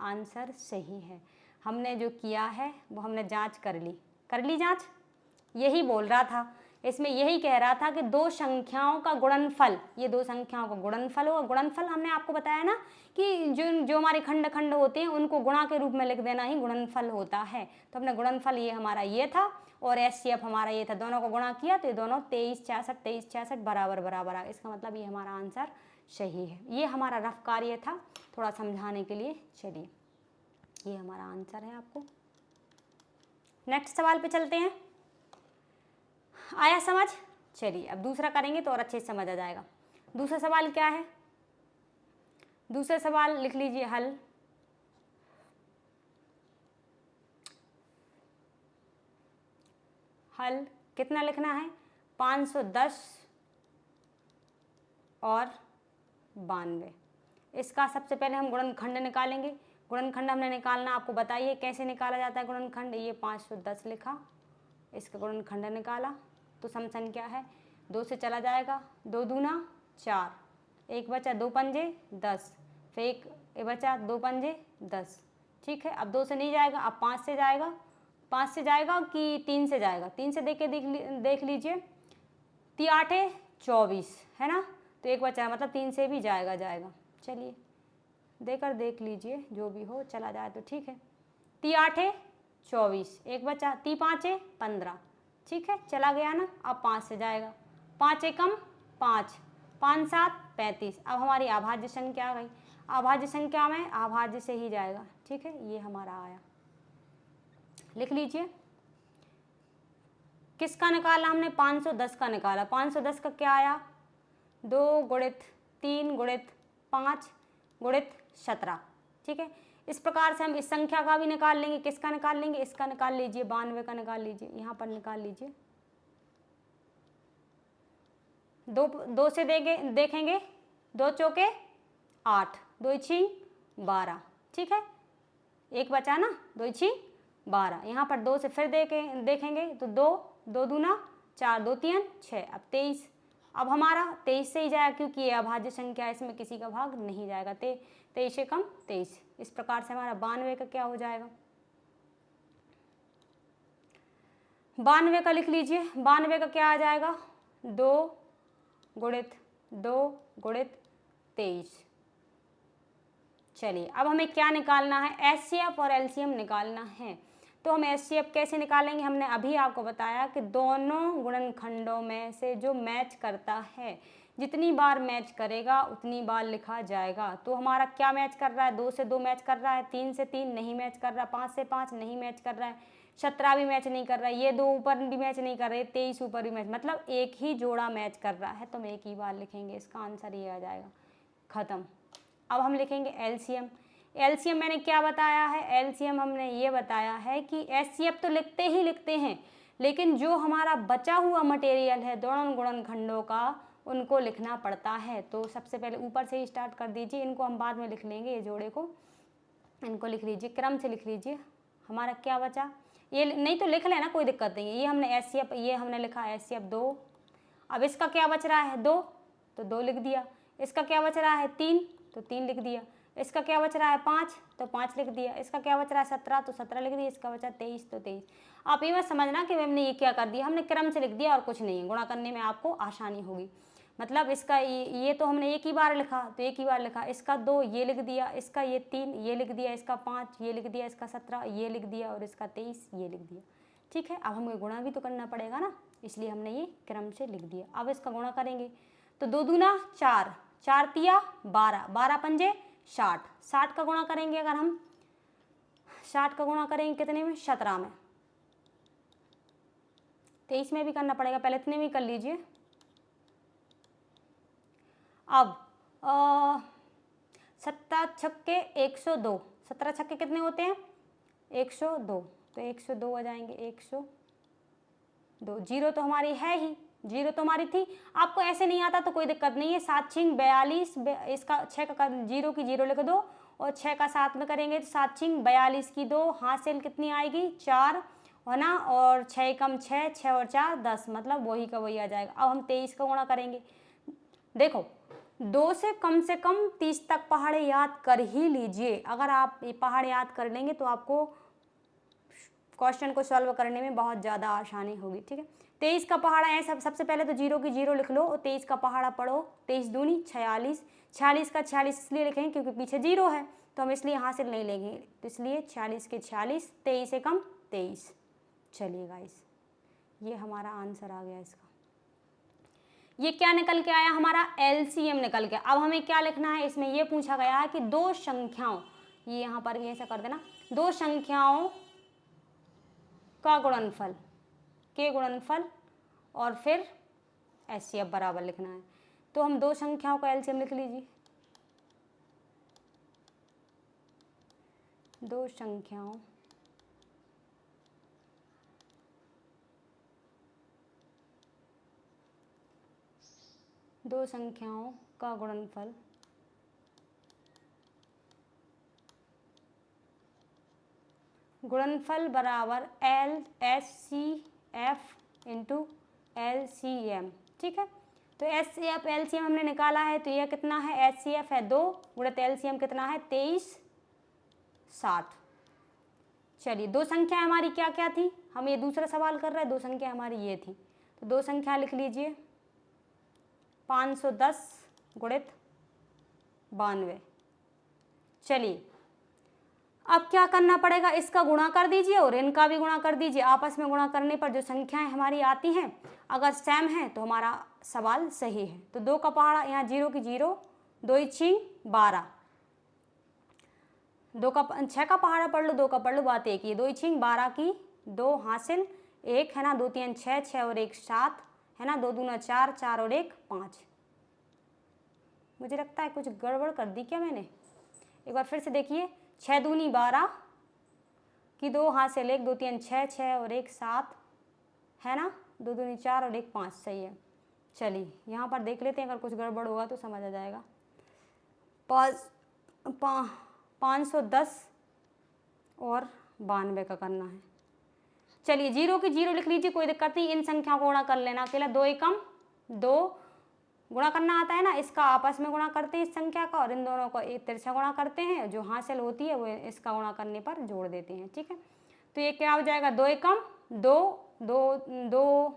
आंसर सही है। हमने जो किया है वो हमने जांच कर ली जांच, यही बोल रहा था इसमें, यही कह रहा था कि दो संख्याओं का गुणनफल, ये दो संख्याओं का गुणनफल होगा। गुणनफल हमने आपको बताया ना कि जो हमारे खंड खंड होते हैं उनको गुणा के रूप में लिख देना ही गुणनफल होता है। तो हमने गुणनफल ये हमारा ये था और एचसीएफ हमारा ये था, दोनों को गुणा किया तो ये दोनों 23 66 बराबर बराबर आ। इसका मतलब ये हमारा आंसर सही है। ये हमारा रफ कार्य था थोड़ा समझाने के लिए। चलिए ये हमारा आंसर है। आपको नेक्स्ट सवाल पे चलते हैं। आया समझ? चलिए अब दूसरा करेंगे तो और अच्छे से समझ आ जाएगा। दूसरा सवाल क्या है? दूसरा सवाल लिख लीजिए, हल। हल कितना लिखना है? 510 और 92। इसका सबसे पहले हम गुणनखंड निकालेंगे। गुणनखंड हमने निकालना, आपको बताइए कैसे निकाला जाता है गुणनखंड। ये 510 लिखा, इसका गुणनखंड निकाला तो सम संख्या है 2 से चला जाएगा, 2 दूना 4, 1 बचा 2 पंजे 10, फिर 1 बचा 2 पंजे 10। ठीक है, अब 2 से नहीं जाएगा, अब 5 से जाएगा। 5 से जाएगा कि 3 से जाएगा? 3 से देख लीजिए, 3 8 24 है ना, तो 1 बचा है, मतलब 3 से भी जाएगा। चलिए देकर देख लीजिए, जो भी हो चला जाए तो ठीक है। 3 8 24, 1 बचा, 3 5 15। ठीक है, चला गया ना। अब 5 से जाएगा, 5 एकम 5, 5 7 35। अब हमारी अभाज्य संख्या आ गई, अभाज्य संख्या में अभाज्य से ही जाएगा। ठीक है, ये हमारा आया, लिख लीजिए। किसका निकाला हमने? 510 का निकाला। 510 का क्या आया? 2 गुणित 3 गुणित 5 गुणित 17। ठीक है, इस प्रकार से हम इस संख्या का भी निकाल लेंगे। किसका निकाल लेंगे? इसका निकाल लीजिए, 92 का निकाल लीजिए, यहाँ पर निकाल लीजिए। दो से देखेंगे, 2 चौके 8, 2 छीं 12। ठीक है, 1 बचा ना, 2 छीं 12। यहाँ पर 2 से फिर देखेंगे तो 2 दूना 4, 2 3 6, अब 23। अब हमारा 23 से ही जाएगा क्योंकि ये अभाज्य संख्या है, इसमें किसी का भाग नहीं जाएगा। 23 से कम 23। इस प्रकार से हमारा 92 का क्या हो जाएगा? 92 का लिख लीजिए। 92 का क्या आ जाएगा? 2 गुणित 2 गुणित 23। चलिए अब हमें क्या निकालना है? एचसीएफ और एलसीएम निकालना है। तो हम एचसीएफ कैसे निकालेंगे? हमने अभी आपको बताया कि दोनों गुणनखंडों में से जो मैच करता है, जितनी बार मैच करेगा उतनी बार लिखा जाएगा। तो हमारा क्या मैच कर रहा है? 2 से 2 मैच कर रहा है, 3 से 3 नहीं मैच कर रहा, 5 से 5 नहीं मैच कर रहा है, 17 भी मैच नहीं कर रहा है, ये 2 ऊपर भी मैच नहीं कर रहे, 23 ऊपर भी मैच, मतलब एक ही जोड़ा मैच कर रहा है। तो हम एक ही बार लिखेंगे, इसका आंसर ये आ जाएगा, खत्म। अब हम लिखेंगे एलसीएम। एलसीएम मैंने क्या बताया है? एलसीएम हमने ये बताया है कि एचसीएफ तो लिखते हैं, लेकिन जो हमारा बचा हुआ मटेरियल है दोनों गुणनखंडों का, उनको लिखना पड़ता है। तो सबसे पहले ऊपर से ही स्टार्ट कर दीजिए, इनको हम बाद में लिख लेंगे, ये जोड़े को, इनको लिख लीजिए, क्रम से लिख लीजिए। हमारा क्या बचा? ये नहीं तो लिख लेना, कोई दिक्कत नहीं है। ये हमने एचसीएफ, ये हमने लिखा एचसीएफ 2। अब इसका क्या बच रहा है? 2, तो 2 लिख दिया। इसका क्या बच रहा है? 3, तो 3 लिख दिया। इसका क्या बच रहा है? 5, तो 5 लिख दिया। इसका क्या बच रहा है? 17, तो 17 लिख दिया। इसका बचा 23, तो 23। आप ये मत समझना कि हमने ये क्या कर दिया, हमने क्रम से लिख दिया और कुछ नहीं है, गुणा करने में आपको आसानी होगी। मतलब इसका ये तो हमने एक ही बार लिखा, तो एक ही बार लिखा। इसका 2 ये लिख दिया, इसका ये 3 ये लिख दिया, इसका 5 ये लिख दिया, इसका 17 ये लिख दिया और इसका 23 ये लिख दिया। ठीक है, अब हमें गुणा भी तो करना पड़ेगा ना, इसलिए हमने ये क्रम से लिख दिया। अब इसका गुणा करेंगे तो 2 दूना 4, 4 तिया 12, 12 पंजे 60, 60 का गुणा करेंगे अगर हम, 60 का गुणा करेंगे कितने में? 17 में। 23 में भी करना पड़ेगा, पहले इतने में कर लीजिए। अब 17 छक्के 102, 17 छक्के कितने होते हैं? 102, तो 102 आ जाएंगे, 102। जीरो तो हमारी है ही, जीरो तो हमारी थी। आपको ऐसे नहीं आता तो कोई दिक्कत नहीं है, 7 छिंग 42, इसका 6 का जीरो की जीरो लिख दो और 6 का 7 में करेंगे तो 7 छिंग 42 की 2, हासिल कितनी आएगी? 4, है ना, और 6 कम 6, 6 और 4 10, मतलब वही का वही आ जाएगा। अब हम 23 का गुणा करेंगे। देखो 2 से कम 30 तक पहाड़े याद कर ही लीजिए। अगर आप ये पहाड़ याद कर लेंगे तो आपको क्वेश्चन को सॉल्व करने में बहुत ज़्यादा आसानी होगी, ठीक है। 23 का पहाड़ा है, सबसे पहले तो जीरो की जीरो लिख लो और 23 का पहाड़ा पढ़ो। 23 दूनी 46, 46 का 46 इसलिए लिखेंगे क्योंकि पीछे जीरो है, तो हम इसलिए हासिल नहीं लेंगे, तो इसलिए 46 के 46, 23 से कम 23। चलिए गाइस, ये हमारा आंसर आ गया इसका। ये क्या निकल के आया? हमारा LCM निकल के। अब हमें क्या लिखना है इसमें? ये पूछा गया है कि दो संख्याओं, ये यहाँ पर भी ऐसा कर देना, दो संख्याओं का गुणनफल, के गुणनफल और फिर HCF बराबर लिखना है। तो हम दो संख्याओं का LCM लिख लीजिए। दो संख्याओं का गुणनफल बराबर LHCF इंटू LCM, ठीक है। तो HCF LCM हमने निकाला है, तो यह कितना है? HCF है 2 गुणित LCM कितना है? 23, 60। चलिए, दो संख्या हमारी क्या क्या थी? हम ये दूसरा सवाल कर रहे हैं, दो संख्या हमारी ये थी, तो दो संख्या लिख लीजिए 510 गुणित 92। चलिए, अब क्या करना पड़ेगा? इसका गुणा कर दीजिए और इनका भी गुणा कर दीजिए। आपस में गुणा करने पर जो संख्याएं हमारी आती हैं अगर सेम है तो हमारा सवाल सही है। तो 2 का पहाड़ा, यहाँ जीरो की जीरो, 2 छिंग 12, 6 का पहाड़ा पढ़ लो, 2 का पढ़ लो, बात एक ही। 2 छिंग 12 की 2, हासिल 1, है ना, 2 3 6, 6 और 1 7, है ना, 2 दूना 4, 4 और 1 5। मुझे लगता है कुछ गड़बड़ कर दी क्या मैंने? एक बार फिर से देखिए, 6 दूनी 12 की 2, हासिल 1, 2 3 6, 6 और 1 7, है ना, 2 दूनी 4 और 1 5, सही है। चलिए, यहाँ पर देख लेते हैं, अगर कुछ गड़बड़ होगा तो समझ आ जाएगा। 510 और 92 का करना है। चलिए, जीरो की जीरो लिख लीजिए, कोई दिक्कत नहीं। इन संख्याओं को गुणा कर लेना अकेला, 2 एकम 2 गुणा करना आता है ना, इसका आपस में गुणा करते हैं इस संख्या का, और इन दोनों को एक तिरछा गुणा करते हैं, जो हासिल होती है वो इसका गुणा करने पर जोड़ देते हैं, ठीक है। तो ये क्या हो जाएगा? 2 एकम 2, 2 2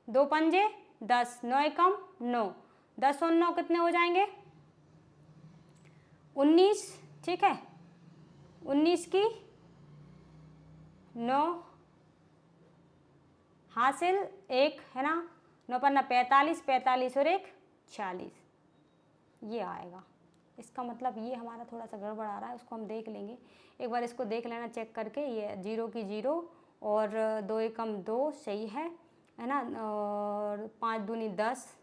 2 पंजे 10, 9 एकम 9, 10 और 9 कितने हो जाएंगे? 19, ठीक है। 19 की 9, हासिल 1, है ना, 9 पन्ना 45, 45 और 1 46, ये आएगा। इसका मतलब ये हमारा थोड़ा सा गड़बड़ आ रहा है, उसको हम देख लेंगे एक बार, इसको देख लेना चेक करके। ये जीरो की जीरो और 2 एकम 2 सही है ना, और 5 दूनी 10,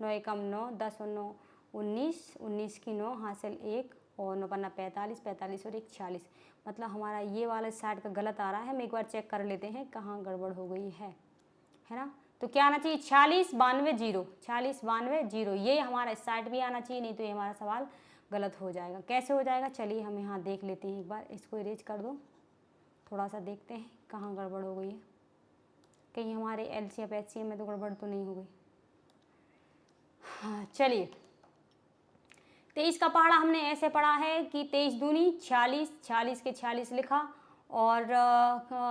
9 एकम 9, 10 और 9 19, 19 की 9, हासिल 1 और 9 पन्ना 45, 45 और 1 46, मतलब हमारा ये वाला साइड का गलत आ रहा है। हम एक बार चेक कर लेते हैं कहाँ गड़बड़ हो गई है ना। तो क्या आना चाहिए? 46 92 0, 46 92 0, ये हमारा इस साइड भी आना चाहिए, नहीं तो ये हमारा सवाल गलत हो जाएगा। कैसे हो जाएगा? चलिए हम यहाँ देख लेते हैं एक बार, इसको इरेज कर दो, थोड़ा सा देखते हैं कहाँ गड़बड़ हो गई है, कहीं हमारे LCM HCM में तो गड़बड़ तो नहीं हो गई। हाँ, चलिए, 23 का पहाड़ा हमने ऐसे पढ़ा है कि 23 दूनी 46, 46 के 46 लिखा और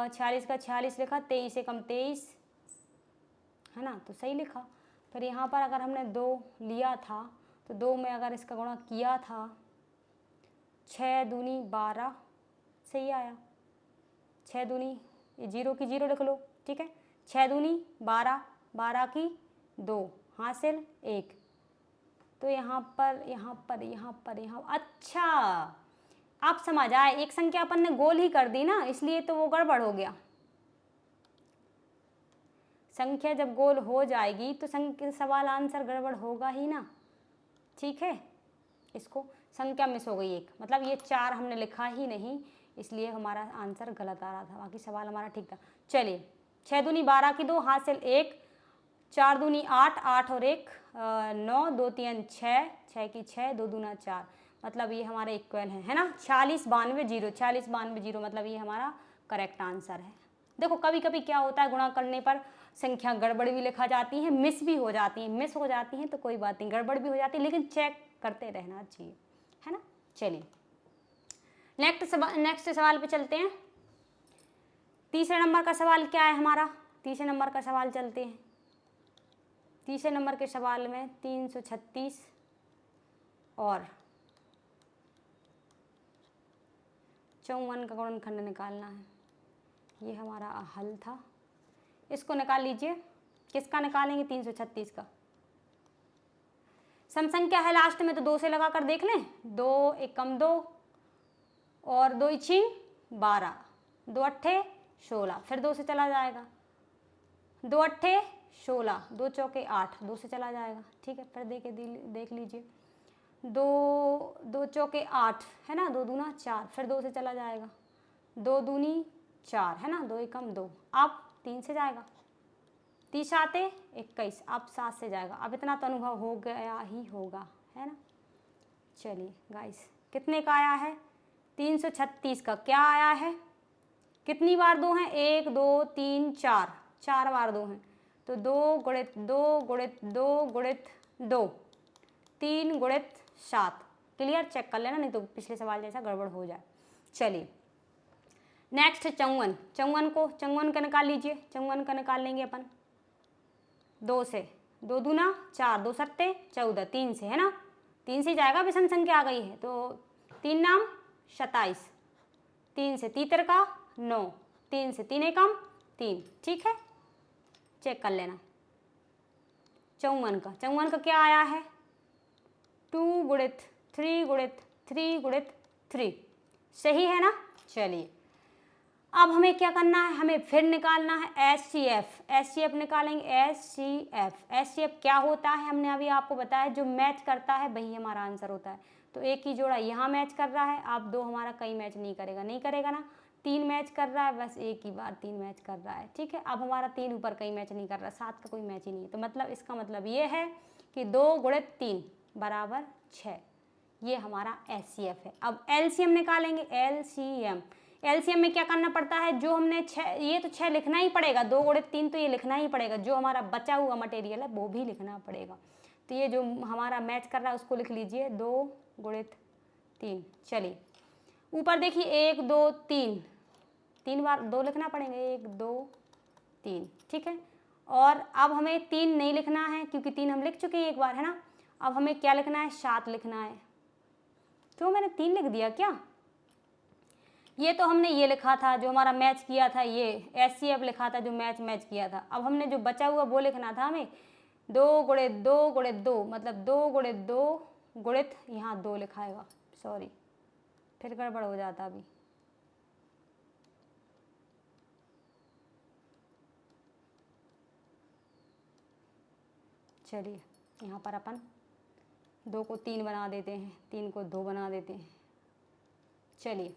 46 का 46 लिखा, 23 एकम 23, है ना, तो सही लिखा। फिर यहाँ पर अगर हमने 2 लिया था तो 2 में अगर इसका गुणा किया था, 6 दूनी 12 सही आया, 6 दूनी, ये जीरो की जीरो लिख लो, ठीक है, 6 दूनी 12, 12 की 2, हासिल 1, तो यहाँ पर अच्छा, आप समझ आए, एक संख्या अपन ने गोल ही कर दी ना, इसलिए तो वो गड़बड़ हो गया। संख्या जब गोल हो जाएगी तो सवाल आंसर गड़बड़ होगा ही ना, ठीक है, इसको, संख्या मिस हो गई एक, मतलब ये 4 हमने लिखा ही नहीं, इसलिए हमारा आंसर गलत आ रहा था, बाकी सवाल हमारा ठीक था। चलिए 6 दूनी 12 की 2, हाथ से 1, 4 दूनी 8, 8 और 1 9, 2 3 6, 6 की 6, 2 दूना 4, मतलब ये हमारे इक्वल है ना। 46 92 0, 46 92 0, मतलब ये हमारा करेक्ट आंसर है। देखो कभी कभी क्या होता है, गुणा करने पर संख्या गड़बड़ भी लिखा जाती है, मिस भी हो जाती है, मिस हो जाती हैं तो कोई बात नहीं, गड़बड़ भी हो जाती है, लेकिन चेक करते रहना चाहिए, है ना। चलिए नेक्स्ट सवाल पे चलते हैं। तीसरे नंबर का सवाल क्या है हमारा, तीसरे नंबर का सवाल चलते हैं। तीसरे नंबर के सवाल में 336 और 54 का गुणनखंड निकालना है, ये हमारा हल था। इसको निकाल लीजिए, किसका निकालेंगे, 336 का। सम संख्या है लास्ट में तो 2 से लगा कर देख लें, 2 एकम 2 और 2 इछिंग 12, 2 अट्ठे 16, फिर 2 से चला जाएगा, 2 अट्ठे 16, 2 चौके 8, 2 से चला जाएगा, ठीक है। फिर देख लीजिए, 2 चौके 8 है ना, 2 दूना 4, फिर 2 से चला जाएगा, 2 दूनी 4 है ना, 2 एकम 2, अब 3 से जाएगा, 30 आते 21, अब 7 से जाएगा। अब इतना तो अनुभव हो गया ही होगा, है ना। चलिए गाइस, कितने का आया है, 336 का क्या आया है, कितनी बार 2 हैं, 1 2 3 4, 4 बार 2 हैं, तो 2 गुणित 2 गुणित 2 गुणित 2, 3 गुणित 7। क्लियर, चेक कर लेना, नहीं तो पिछले सवाल जैसा गड़बड़ हो जाए। चलिए नेक्स्ट 54 का निकाल लीजिए, 54 का निकाल लेंगे अपन 2 से, 2 दूना 4, 2 सत्ते 14, 3 से है ना, 3 से जाएगा, विषम संख्या आ गई है तो 3 नाम 27, 3 से तीतर का 9, 3 से 3 एकम 3, ठीक है। चेक कर लेना 54 का क्या आया है, 2 गुणित 3 गुणित 3 गुणित 3, सही है ना। चलिए अब हमें क्या करना है, हमें फिर निकालना है SCF निकालेंगे, SCF क्या होता है, हमने अभी आपको बताया, जो मैच करता है वही हमारा आंसर होता है। तो एक ही जोड़ा यहाँ मैच कर रहा है, आप 2 हमारा कहीं मैच नहीं करेगा ना, 3 मैच कर रहा है, बस एक ही बार 3 मैच कर रहा है, ठीक है। अब हमारा 3 ऊपर कहीं मैच नहीं कर रहा, 7 का कोई मैच ही नहीं है, तो मतलब इसका मतलब ये है कि 2 गुणित 3 बराबर 6, ये हमारा SCF है। अब LCM निकालेंगे, LCM में क्या करना पड़ता है, जो हमने 6, ये तो 6 लिखना ही पड़ेगा, 2 गुणित 3 तो ये लिखना ही पड़ेगा, जो हमारा बचा हुआ मटेरियल है वो भी लिखना पड़ेगा। तो ये जो हमारा मैच कर रहा है उसको लिख लीजिए, 2 गुणित 3। चलिए ऊपर देखिए 1 2 3, 3 बार 2 लिखना पड़ेगा, 1 2 3, ठीक है। और अब हमें 3 नहीं लिखना है क्योंकि 3 हम लिख चुके हैं एक बार, है ना। अब हमें क्या लिखना है, 7 लिखना है। क्यों मैंने 3 लिख दिया क्या, ये तो हमने ये लिखा था जो हमारा मैच किया था, ये SCF लिखा था जो मैच किया था। अब हमने जो बचा हुआ वो लिखना था हमें, 2 गुणित 2 गुणित 2, मतलब 2 गुणित 2 गुणित, यहाँ 2 लिखाएगा, सॉरी फिर गड़बड़ हो जाता अभी। चलिए यहाँ पर अपन 2 को 3 बना देते हैं, 3 को 2 बना देते हैं। चलिए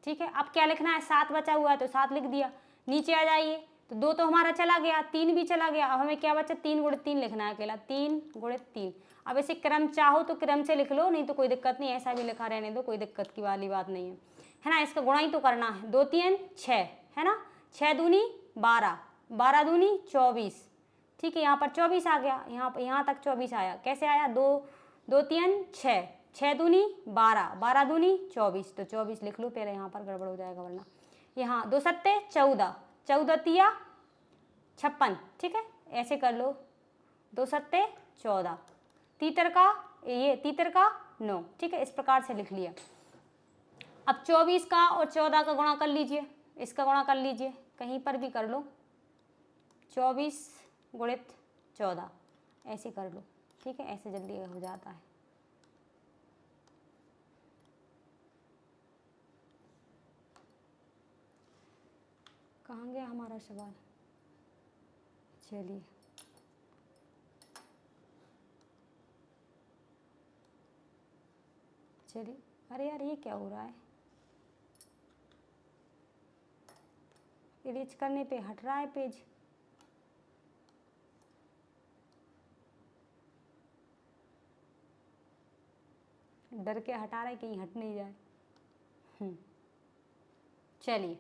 ठीक है, अब क्या लिखना है, 7 बचा हुआ है तो 7 लिख दिया। नीचे आ जाइए, तो 2 तो हमारा चला गया, 3 भी चला गया। अब हमें क्या बचा, 3 गुणित 3 लिखना है अकेला, 3 गुणित 3। अब इसे क्रम चाहो तो क्रम से लिख लो, नहीं तो कोई दिक्कत नहीं, ऐसा भी लिखा रहने दो, कोई दिक्कत की वाली बात नहीं है ना। इसका गुणा ही तो करना है, 2 3 6 है ना, 6 दूनी 12, 12 दूनी 24, ठीक है। यहाँ पर 24 आ गया, यहाँ तक 24 आया, कैसे आया, 2 3 6, 6 दूनी 12, 12 दूनी 24, तो 24 लिख लो, फिर यहाँ पर गड़बड़ हो जाएगा वरना। यहाँ 2 सत्ते 14, 14 तिया 56, ठीक है, ऐसे कर लो, 2 सत्ते 14, तीतर का 9, ठीक है, इस प्रकार से लिख लिया। अब 24 का और 14 का गुणा कर लीजिए, इसका गुणा कर लीजिए, कहीं पर भी कर लो, 24 गुणित 14 ऐसे कर लो, ठीक है, ऐसे जल्दी हो जाता है। कहाँ गया हमारा सवाल, चलिए चलिए, अरे यार ये क्या हो रहा है, इरेज करने पे हट रहा है पेज। डर के हटा रहा है कहीं हट नहीं जाए। चलिए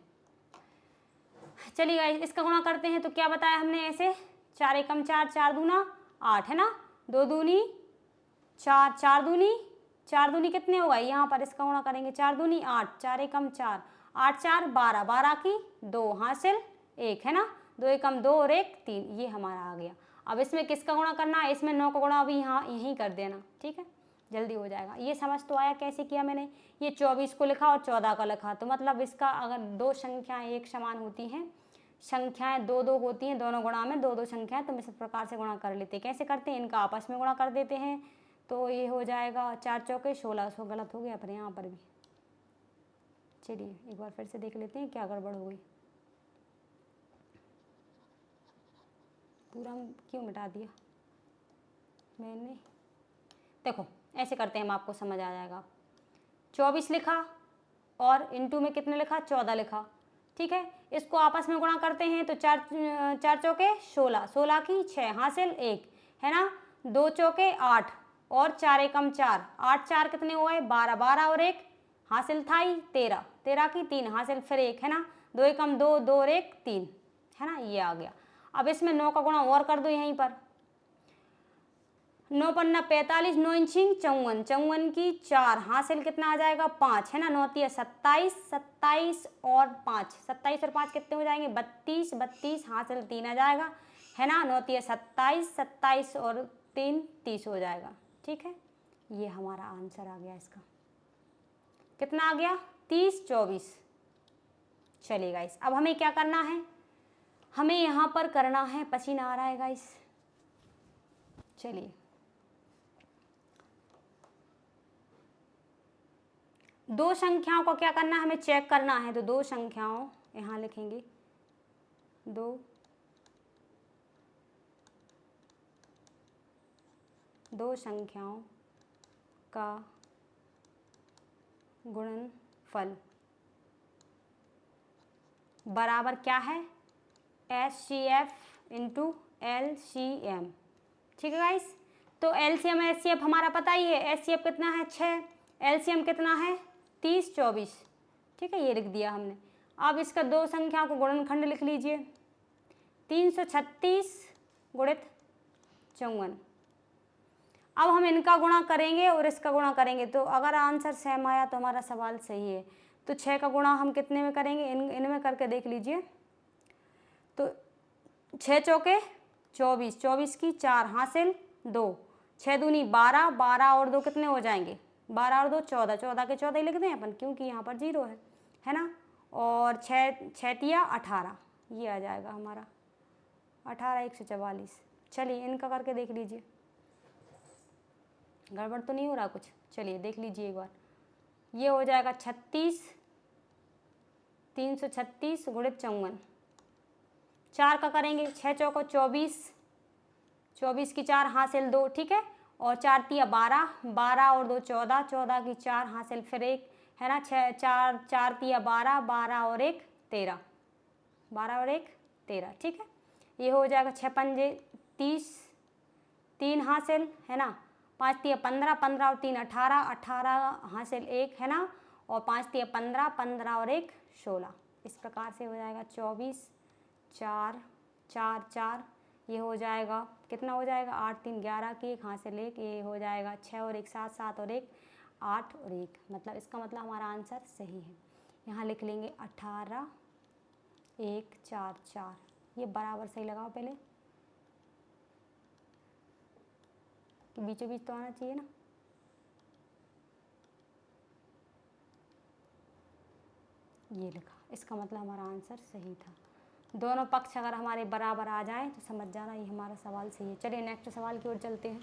चलिए गाइस, इसका गुणा करते हैं। तो क्या बताया हमने, ऐसे 4 एकम 4, 4 दूना 8 है ना, 2 दूनी 4, 4 दूनी कितने होगा यहाँ पर, इसका गुणा करेंगे 4 दूनी 8, 4 एकम 4, 8 4 12, 12 की 2 हासिल 1 है ना, 2 एकम 2 और 1 3, ये हमारा आ गया। अब इसमें किसका गुणा करना है, इसमें 9 का गुणा अभी यहाँ यहीं कर देना, ठीक है, जल्दी हो जाएगा। ये समझ तो आया कैसे किया मैंने, ये 24 को लिखा और 14 का लिखा, तो मतलब इसका अगर दो संख्याएं एक समान होती हैं, संख्याएं दो दो होती हैं, दोनों गुणा में दो दो संख्याएं, तो हम इस प्रकार से गुणा कर लेते हैं। कैसे करते हैं, इनका आपस में गुणा कर देते हैं, तो ये हो जाएगा 4 चौके 16, सो गलत हो गया पर यहाँ पर भी। चलिए एक बार फिर से देख लेते हैं क्या गड़बड़ हो गई, पूरा क्यों मिटा दिया मैंने। देखो ऐसे करते हैं, हम आपको समझ आ जाएगा। 24 लिखा और इनटू में कितने लिखा, 14 लिखा, ठीक है। इसको आपस में गुणा करते हैं, तो 4 चौके 16, 16 की 6 हासिल 1 है ना, 2 चौके 8 और 4 एकम 4, 8 4 कितने हुए 12, 12 और 1 हासिल था ही 13, 13 की 3 हासिल फिर 1 है ना, 2 एकम 2, 2 और 1 3 है ना, ये आ गया। अब इसमें 9 का गुणा और कर दो यहीं पर, 9 पन्ना 45, 9 इंचिंग 54, 54 की 4 हासिल कितना आ जाएगा 5 है ना, 9 तिया 27, 27 और 5, 27 और 5 कितने हो जाएंगे 32, 32 हासिल 3 आ जाएगा है ना, 9 तिया 27, 27 और 3 30 हो जाएगा, ठीक है। ये हमारा आंसर आ गया, इसका कितना आ गया 30 24। चलिए गाइस, अब हमें क्या करना है, हमें यहाँ पर करना है, पसीना आ रहा है गाइस। चलिए दो संख्याओं को क्या करना है, हमें चेक करना है। तो दो संख्याओं यहाँ लिखेंगे, दो संख्याओं का गुणनफल बराबर क्या है, HCF इंटू LCM, ठीक है गाइस। तो LCM HCF हमारा पता ही है, HCF कितना है 6, LCM कितना है 30 24, ठीक है, ये लिख दिया हमने। अब इसका दो संख्याओं को गुणनखंड लिख लीजिए, 336 गुणित 54। अब हम इनका गुणा करेंगे और इसका गुणा करेंगे, तो अगर आंसर सेम आया तो हमारा सवाल सही है। तो 6 का गुणा हम कितने में करेंगे, इनमें करके देख लीजिए। तो 6 चौके 24, 24 की 4 हासिल 2, 6 दूनी 12, 12 और 2 कितने हो जाएंगे 12 और 2 14, 14 के 14 ही लिख दें अपन, क्योंकि यहाँ पर 0 है ना, और 6 तिया 18, ये आ जाएगा हमारा 18 144। चलिए इनका करके देख लीजिए, गड़बड़ तो नहीं हो रहा कुछ। चलिए देख लीजिए एक बार, ये हो जाएगा 36, 336 गुणित 54, 4 का करेंगे, 6 चौको 24, 24 की 4 हासिल 2, ठीक है, और 4 तिया 12, 12 और 2 14, 14 की 4 हासिल फिर 1 है ना, 4 तिया 12, 12 और 1 13, 12 और 1 13, ठीक है। ये हो जाएगा 6 पंजे 30, 3 हासिल है ना, 5 तिया 15, 15 और 3 18, 18 हासिल 1 है ना, और 5 तिया 15, 15 और 1 16। इस प्रकार से हो जाएगा 24 4 4 4, ये हो जाएगा कितना हो जाएगा 8 3 11 की 1 हासिल 1, ये हो जाएगा 6 और 1 7, 7 और 1 8 और 1, मतलब इसका मतलब हमारा आंसर सही है। यहाँ लिख लेंगे 18 1 4 4, ये बराबर सही लगाओ पहले, कि बीचों बीच तो आना चाहिए ना। ये लिखा, इसका मतलब हमारा आंसर सही था। दोनों पक्ष अगर हमारे बराबर आ जाएं तो समझ जाना ये हमारा सवाल सही है। चलिए नेक्स्ट सवाल की ओर चलते हैं।